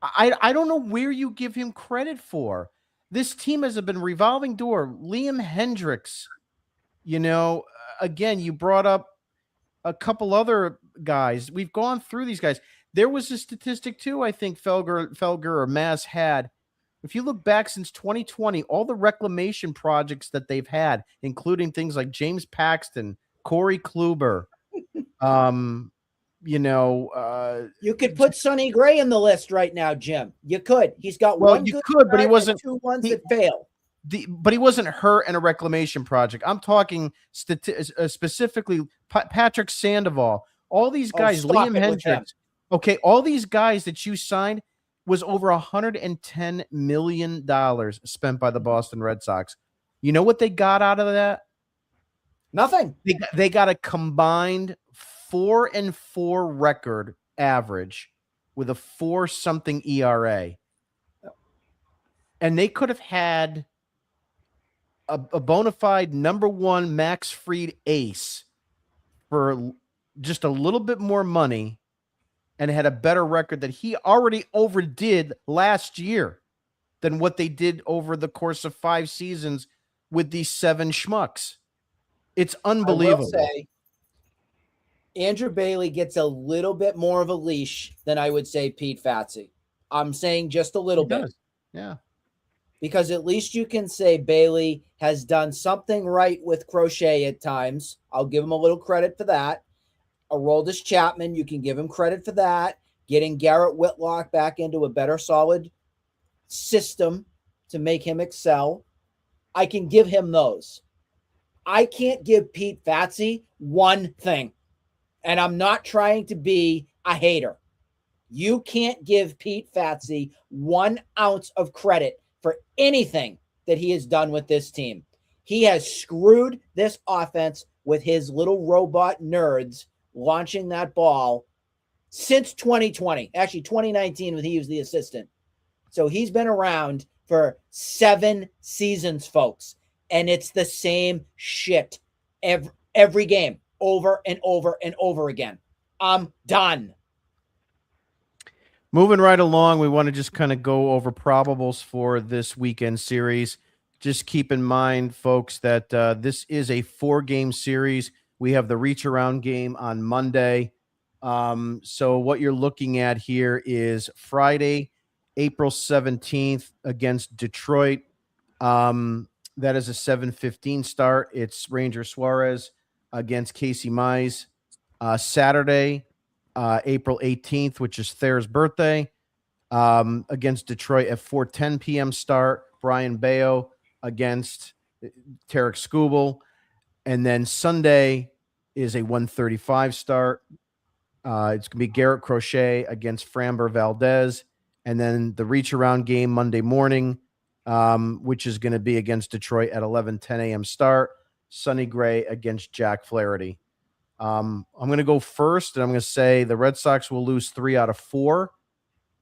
I don't know where you give him credit for. This team has been revolving door. Liam Hendricks, again, you brought up a couple other guys. We've gone through these guys. There was a statistic too, I think Felger or Mass had, If you look back since 2020, all the reclamation projects that they've had, including things like James Paxton, Corey Kluber, you could put Sonny Gray in the list right now, Jim. You could. He's got well, one you good could, but he start wasn't. and 2 ones he- that fail. But he wasn't hurt in a reclamation project. I'm talking specifically Patrick Sandoval. All these guys, stop Liam it with him. Hendricks. Okay, all these guys that you signed was over $110 million spent by the Boston Red Sox. You know what they got out of that? Nothing. They got a combined 4-4 record average with a 4-something ERA. And they could have had a bona fide number one Max Fried ace for just a little bit more money and had a better record that he already overdid last year than what they did over the course of 5 seasons with these 7 schmucks. It's unbelievable. I will say, Andrew Bailey gets a little bit more of a leash than I would say Pete Fatsi. I'm saying just a little bit. Yeah. Because at least you can say Bailey has done something right with Crochet at times. I'll give him a little credit for that. Aroldis Chapman, you can give him credit for that. Getting Garrett Whitlock back into a better, solid system to make him excel. I can give him those. I can't give Pete Fatsi one thing. And I'm not trying to be a hater. You can't give Pete Fatsi 1 ounce of credit for anything that he has done with this team. He has screwed this offense with his little robot nerds launching that ball since 2020. Actually, 2019 when he was the assistant. So he's been around for 7 seasons, folks. And it's the same shit every game, over and over and over again. I'm done. Moving right along, we want to just kind of go over probables for this weekend series. Just keep in mind, folks, that this is a 4-game series. We have the reach around game on Monday. So what you're looking at here is Friday, April 17th against Detroit. That is a 7:15 start. It's Ranger Suarez against Casey Mize. Saturday, April 18th, which is Thayer's birthday, against Detroit at 4:10 p.m. start. Brian Bayo against Tarek Skubal. And then Sunday is a 1:35 start. It's going to be Garrett Crochet against Framber Valdez. And then the reach around game Monday morning, which is going to be against Detroit at 11:10 a.m. start. Sonny Gray against Jack Flaherty. I'm going to go first, and I'm going to say the Red Sox will lose 3 out of 4.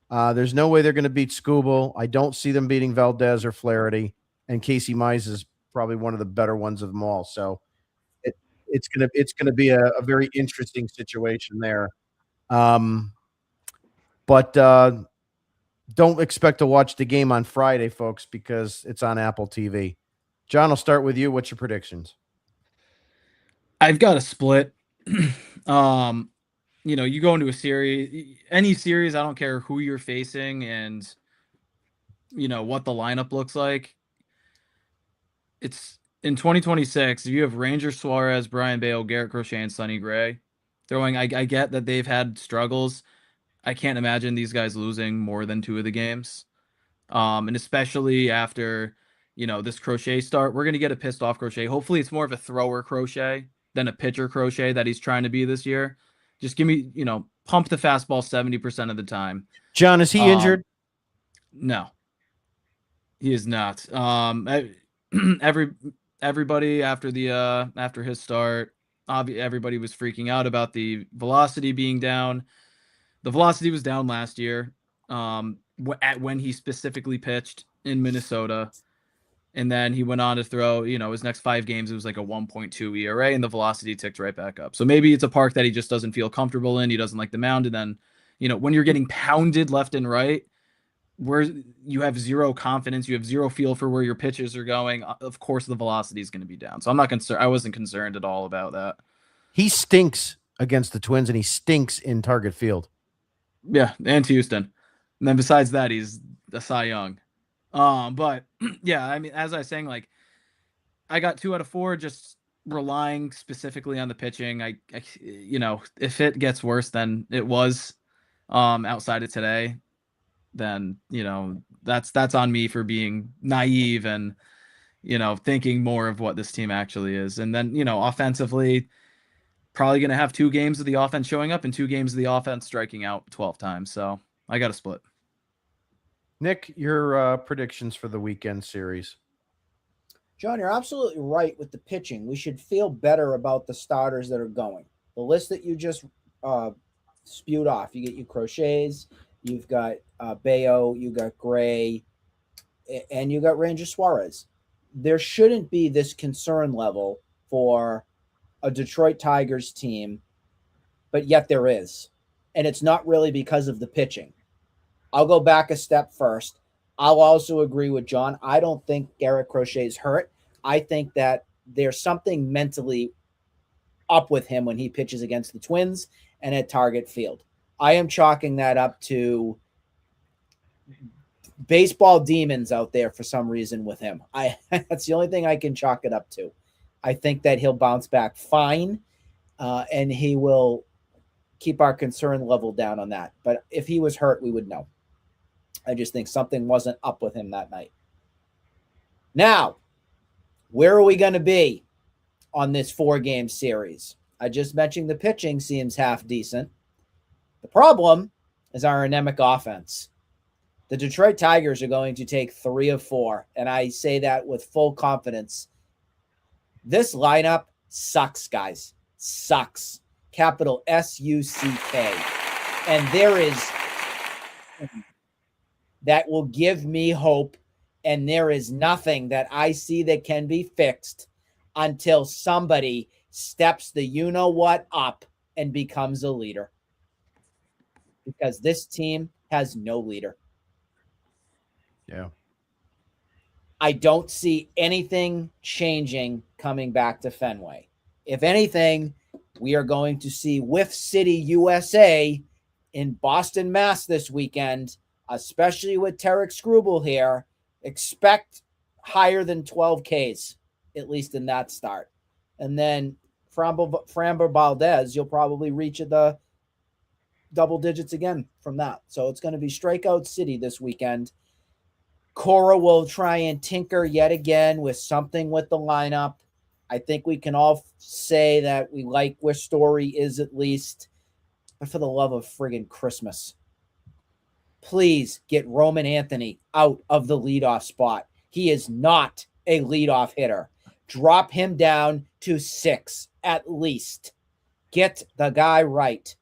There's no way they're going to beat Skubal. I don't see them beating Valdez or Flaherty, and Casey Mize is probably one of the better ones of them all. So it's going to be a very interesting situation there. But don't expect to watch the game on Friday, folks, because it's on Apple TV. John, I'll start with you. What's your predictions? I've got a split. You go into a series, any series, I don't care who you're facing and, what the lineup looks like. It's in 2026, if you have Ranger Suarez, Brian Bale, Garrett Crochet, and Sonny Gray throwing, I get that they've had struggles. I can't imagine these guys losing more than 2 of the games. And especially after, this Crochet start, we're going to get a pissed off Crochet. Hopefully it's more of a thrower Crochet than a pitcher Crochet that he's trying to be this year. Just give me, pump the fastball 70% of the time. John, is he injured? No, he is not. Everybody after his start, everybody was freaking out about the velocity being down. The velocity was down last year when he specifically pitched in Minnesota. And then he went on to throw, his next 5 games, it was like a 1.2 ERA, and the velocity ticked right back up. So maybe it's a park that he just doesn't feel comfortable in. He doesn't like the mound. And then, when you're getting pounded left and right, where you have zero confidence, you have zero feel for where your pitches are going, of course the velocity is going to be down. So I'm not concerned. I wasn't concerned at all about that. He stinks against the Twins, and he stinks in Target Field. Yeah, and Houston. And then besides that, he's a Cy Young. But yeah, I mean, as I was saying, like I got 2 out of 4 just relying specifically on the pitching. I if it gets worse than it was outside of today, then that's on me for being naive and thinking more of what this team actually is. And then offensively, probably going to have 2 games of the offense showing up and 2 games of the offense striking out 12 times. So I got a split. Nick, your predictions for the weekend series. John, you're absolutely right with the pitching. We should feel better about the starters that are going. The list that you just spewed off, you get your Crochets, you've got Bayo, you got Gray, and you got Ranger Suarez. There shouldn't be this concern level for a Detroit Tigers team, but yet there is. And it's not really because of the pitching. I'll go back a step first. I'll also agree with John. I don't think Garrett Crochet is hurt. I think that there's something mentally up with him when he pitches against the Twins and at Target Field. I am chalking that up to baseball demons out there for some reason with him. That's the only thing I can chalk it up to. I think that he'll bounce back fine, and he will keep our concern level down on that. But if he was hurt, we would know. I just think something wasn't up with him that night. Now, where are we going to be on this 4-game series? I just mentioned the pitching seems half decent. The problem is our anemic offense. The Detroit Tigers are going to take 3 of 4, and I say that with full confidence. This lineup sucks, guys. Sucks. Capital S-U-C-K. And there is that will give me hope, and there is nothing that I see that can be fixed until somebody steps the you-know-what up and becomes a leader. Because this team has no leader. Yeah. I don't see anything changing coming back to Fenway. If anything, we are going to see Whiff City, USA in Boston, Mass this weekend, especially with Tarek Struble here. Expect higher than 12 Ks, at least in that start. And then Framber Valdez, you'll probably reach the double digits again from that. So it's going to be strikeout city this weekend. Cora will try and tinker yet again with something with the lineup. I think we can all say that we like where Story is at least. But for the love of friggin' Christmas, please get Roman Anthony out of the leadoff spot. He is not a leadoff hitter. Drop him down to 6 at least. Get the guy right.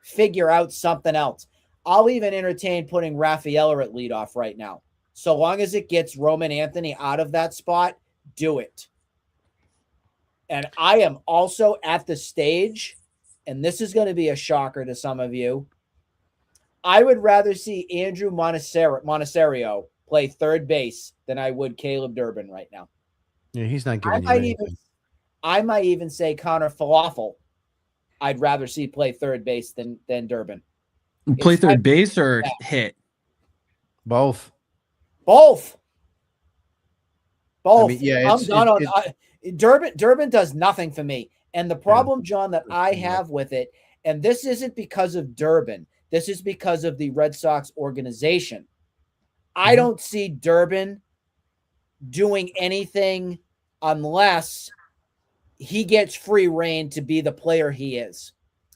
Figure out something else. I'll even entertain putting Rafaela at leadoff right now. So long as it gets Roman Anthony out of that spot, do it. And I am also at the stage, and this is going to be a shocker to some of you, I would rather see Andrew Monasterio play third base than I would Caleb Durbin right now. Yeah, he's not giving you anything. I might even say Connor Falafel I'd rather see play third base than Durbin. Play third base or hit? Both. Both. I mean, yeah, I'm done on Durbin does nothing for me. And the problem, John, that I have with it, and this isn't because of Durbin, this is because of the Red Sox organization. I don't see Durbin doing anything unless he gets free reign to be the player he is,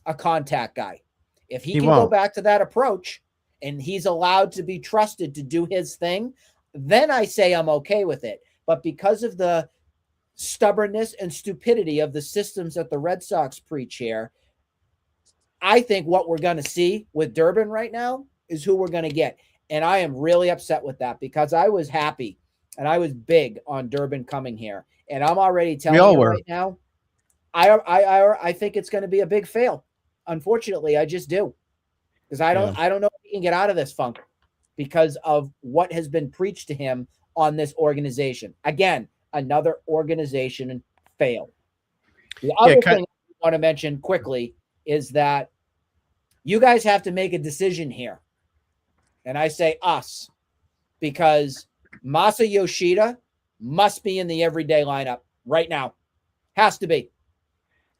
a contact guy. If he can go back to that approach and he's allowed to be trusted to do his thing, then I say I'm okay with it. But because of the stubbornness and stupidity of the systems that the Red Sox preach here, I think what we're going to see with Durbin right now is who we're going to get. And I am really upset with that because I was happy and I was big on Durbin coming here. And I'm already telling you right now, I think it's going to be a big fail. Unfortunately, I just do. Because I don't know if he can get out of this funk because of what has been preached to him on this organization. Again, another organization fail. The other thing I want to mention quickly is that you guys have to make a decision here. And I say us because Masa Yoshida must be in the everyday lineup right now. Has to be.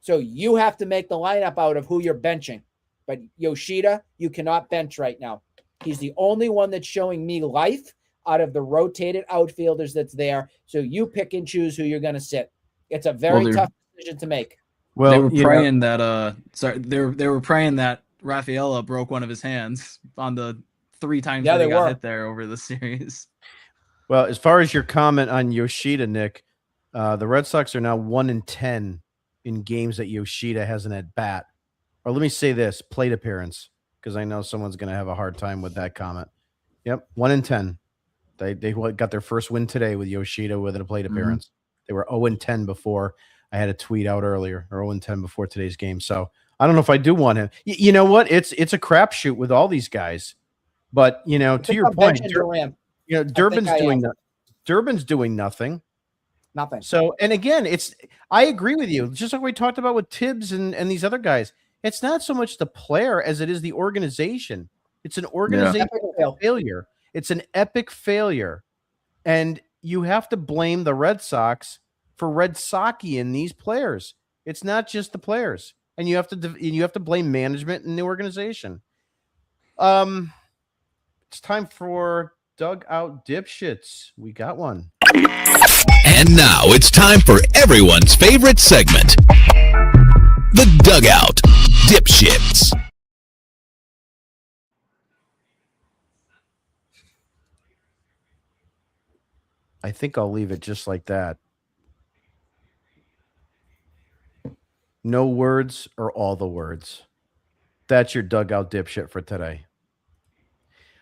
So you have to make the lineup out of who you're benching. But Yoshida, you cannot bench right now. He's the only one that's showing me life out of the rotated outfielders that's there. So you pick and choose who you're going to sit. It's a very tough decision to make. Well, they were praying they were praying that Rafaela broke one of his hands on the 3 times that he got hit there over the series. Well, as far as your comment on Yoshida, Nick, the Red Sox are now 1-10 in games that Yoshida has an at bat. Or let me say this, plate appearance, because I know someone's going to have a hard time with that comment. Yep, 1-10. They got their first win today with Yoshida with a plate appearance. They were 0-10 before. I had a tweet out earlier, or 0-10 before today's game. So I don't know if I do want him. You know what? It's a crapshoot with all these guys. But, to your point, Durbin's doing nothing. Nothing. So, and again, I agree with you. Just like we talked about with Tibbs and these other guys, it's not so much the player as it is the organization. It's an organizational failure. It's an epic failure. And you have to blame the Red Sox for Red Sox-ing these players. It's not just the players. And you have to blame management and the organization. It's time for Dugout Dipshits. We got one. And now it's time for everyone's favorite segment, the Dugout Dipshits. I think I'll leave it just like that. No words or all the words. That's your Dugout Dipshit for today.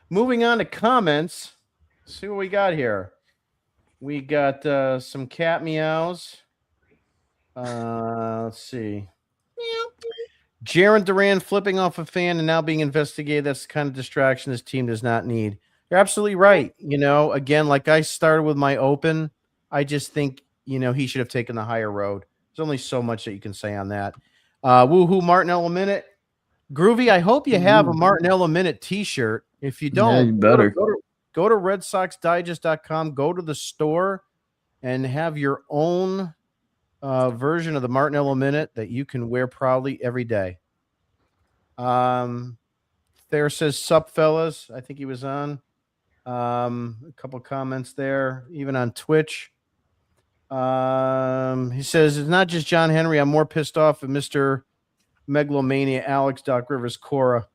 Moving on to comments. Let's see what we got here. We got some cat meows. Let's see. Jaron Duran flipping off a fan and now being investigated. That's the kind of distraction this team does not need. You're absolutely right. Again, like I started with my open, I just think, he should have taken the higher road. There's only so much that you can say on that. Woohoo, Martinello Minute. Groovy, I hope you have a Martinello Minute t-shirt. If you don't, you better. Go to RedSoxDigest.com, go to the store, and have your own version of the Martinello Minute that you can wear proudly every day. There says, sup, fellas. I think he was on. A couple comments there, even on Twitch. He says, it's not just John Henry. I'm more pissed off at Mr. Megalomania, Alex, Doc Rivers, Cora.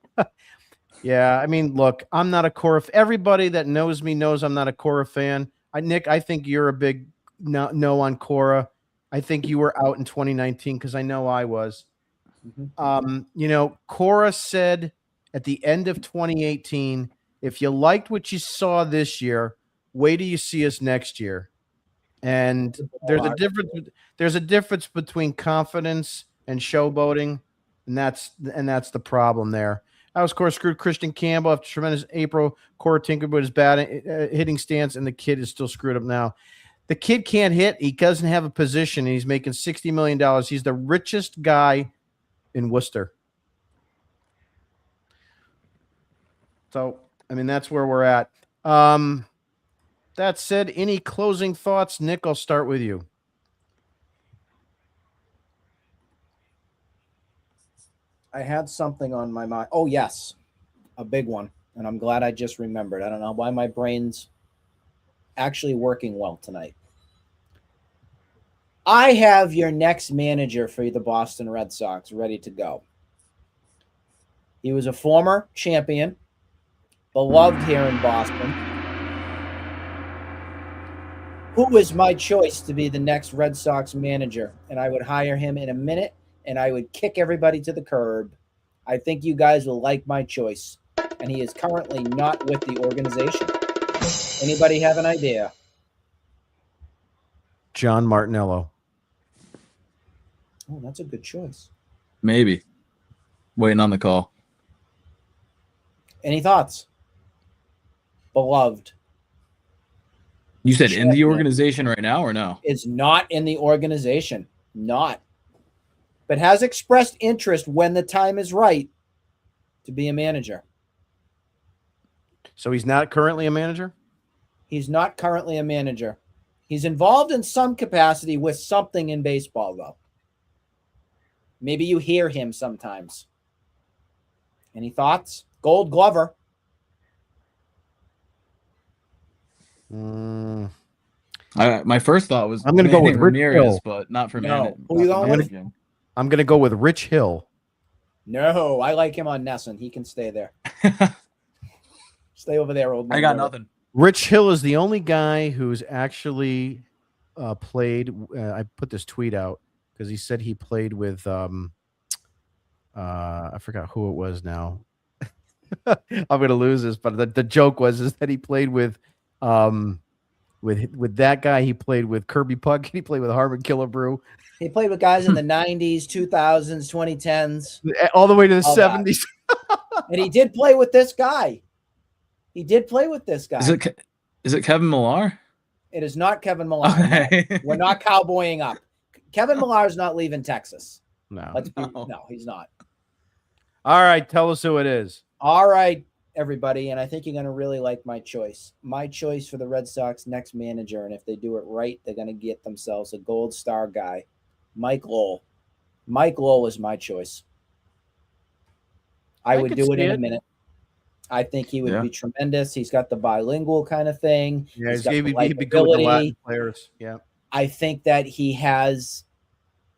Yeah, I mean, look, I'm not a Cora. Everybody that knows me knows I'm not a Cora fan. Nick, I think you're a big no on Cora. I think you were out in 2019 because I know I was. Cora said at the end of 2018, if you liked what you saw this year, wait till you see us next year. And there's a difference between confidence and showboating, and that's the problem there. I was, of course, screwed Christian Campbell after tremendous April. Cora tinkered with his batting hitting stance, and the kid is still screwed up now. The kid can't hit. He doesn't have a position, and he's making $60 million. He's the richest guy in Worcester. So, I mean, that's where we're at. That said, any closing thoughts? Nick, I'll start with you. I had something on my mind. Oh, yes, a big one. And I'm glad I just remembered. I don't know why my brain's actually working well tonight. I have your next manager for the Boston Red Sox ready to go. He was a former champion, beloved here in Boston. Who is my choice to be the next Red Sox manager? And I would hire him in a minute. And I would kick everybody to the curb. I think you guys will like my choice. And he is currently not with the organization. Anybody have an idea? John Martinello. Oh, that's a good choice. Maybe. Waiting on the call. Any thoughts? Beloved. You said in the organization right now or no? Is not in the organization. Not. But has expressed interest when the time is right to be a manager. So he's not currently a manager? He's not currently a manager. He's involved in some capacity with something in baseball, though. Maybe you hear him sometimes. Any thoughts? Gold Glover. Mm, My first thought was I'm gonna go with Manny Rich Ramirez, Hill. but not for No. Manny. Who you going with? managing. I'm going to go with Rich Hill. No, I like him on Nesson. He can stay there. Stay over there, old man. I got River. nothing. Rich Hill is the only guy who's actually played. I put this tweet out because he said he played with. I forgot who it was now. I'm going to lose this, but the joke is that he played with that guy. He played with Kirby Puck. He played with Harmon Killebrew He played with guys in the 90s, 2000s, 2010s, all the way to the All that. 70s. and he did play with this guy. He did play with this guy. Is it Kevin Millar? It is not Kevin Millar. Okay. We're not cowboying up. Kevin Millar is not leaving Texas. No. No, he's not. All right, tell us who it is. All right, everybody, and I think you're going to really like my choice. My choice for the Red Sox next manager, and if they do it right, they're going to get themselves a gold star guy, Mike Lowell. Mike Lowell is my choice. I would could do it see in it. a minute. I think he would Yeah. be tremendous. He's got the bilingual kind of thing. Yeah, He's got the he'd be good with the likability. Latin players. Yeah. I think that he has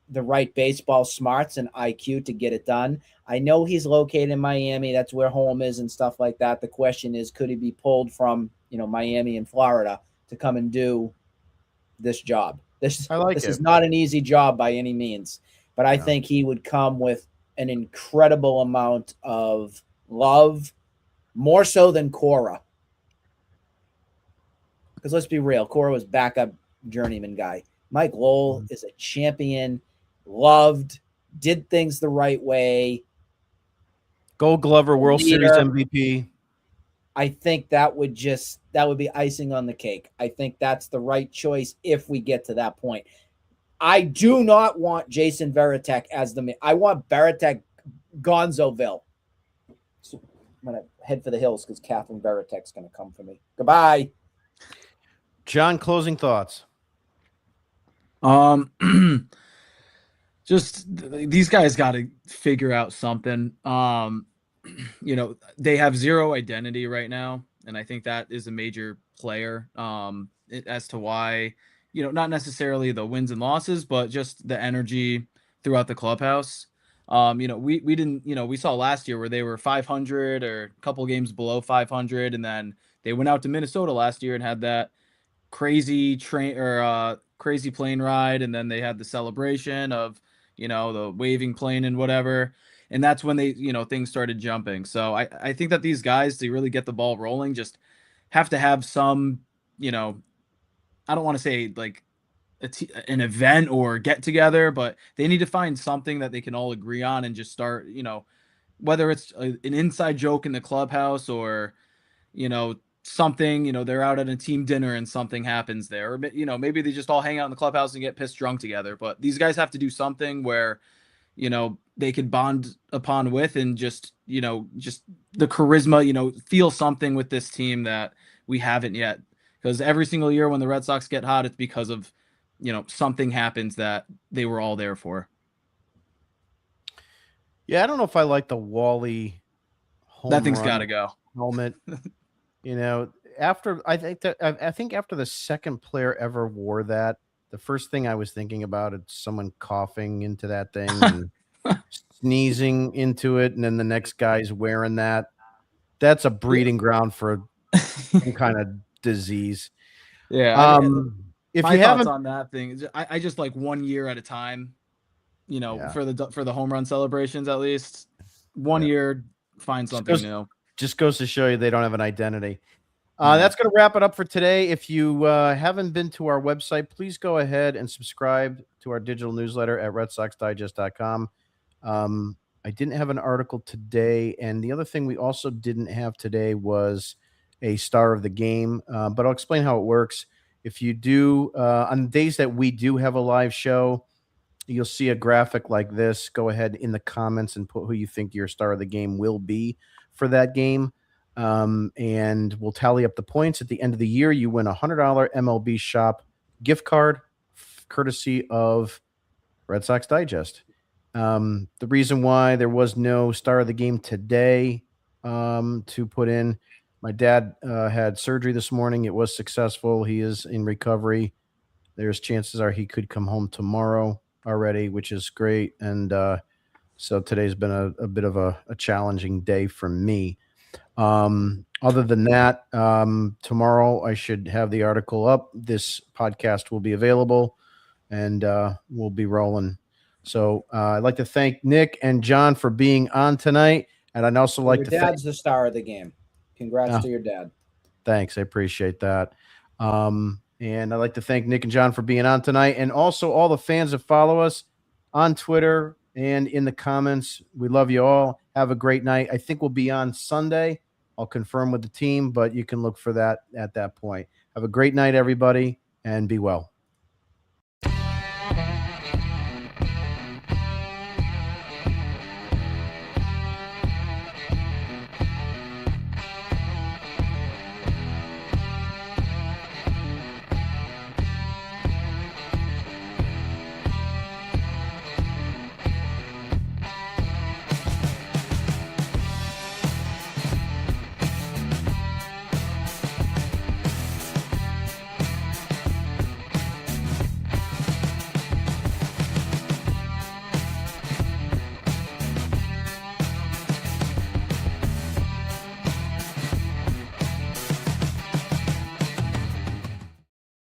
the right baseball smarts and IQ to get it done. I know he's located in Miami. That's where home is and stuff like that. The question is, could he be pulled from, Miami and Florida to come and do this job? This is not an easy job by any means, but I think he would come with an incredible amount of love, more so than Cora. Because let's be real, Cora was backup journeyman guy. Mike Lowell is a champion, loved, did things the right way. Gold Glover, World Series Leader. MVP. I think that would be icing on the cake. I think that's the right choice if we get to that point. I do not want Jason Varitek as I want Varitek Gonzoville. So I'm going to head for the hills because Catherine Varitek's going to come for me. Goodbye. John, closing thoughts. Just these guys got to figure out something. They have zero identity right now, and I think that is a major player as to why, not necessarily the wins and losses, but just the energy throughout the clubhouse. We didn't, we saw last year where they were 500 or a couple games below 500, and then they went out to Minnesota last year and had that crazy crazy plane ride, and then they had the celebration of the waving plane and whatever, and that's when they things started jumping. So I think that these guys, to really get the ball rolling, just have to have some I don't want to say like an event or get together, but they need to find something that they can all agree on and just start whether it's an inside joke in the clubhouse or something, they're out at a team dinner and something happens there, or maybe they just all hang out in the clubhouse and get pissed drunk together. But these guys have to do something where they could bond upon with, and just just the charisma, feel something with this team that we haven't yet, because every single year when the Red Sox get hot, it's because of something happens that they were all there for. Yeah, I don't know if I like the Wally home That thing's run got to go. helmet. I think after the second player ever wore that, the first thing I was thinking about is someone coughing into that thing and sneezing into it, and then the next guy's wearing that. That's a breeding ground for some kind of disease. Yeah. If my you thoughts haven't on that thing is I just like 1 year at a time, Yeah. for the home run celebrations, at least 1 year, find something new. just goes to show you they don't have an identity. That's going to wrap it up for today. If you haven't been to our website, please go ahead and subscribe to our digital newsletter at redsoxdigest.com. I didn't have an article today, and the other thing we also didn't have today was a star of the game, but I'll explain how it works. If you do, on days that we do have a live show, you'll see a graphic like this. Go ahead in the comments and put who you think your star of the game will be for that game. and we'll tally up the points. At the end of the year, you win a $100 MLB Shop gift card, courtesy of Red Sox Digest. The reason why there was no star of the game today to put in, my dad had surgery this morning. It was successful. He is in recovery. There's chances are he could come home tomorrow already, which is great. And so today's been a bit of a challenging day for me. Other than that, tomorrow I should have the article up. This podcast will be available, and we'll be rolling. So I'd like to thank Nick and John for being on tonight. And I'd also like to dad's the star of the game. Congrats to your dad. Thanks. I appreciate that. And I'd like to thank Nick and John for being on tonight, and also all the fans that follow us on Twitter and in the comments. We love you all. Have a great night. I think we'll be on Sunday. I'll confirm with the team, but you can look for that at that point. Have a great night, everybody, and be well.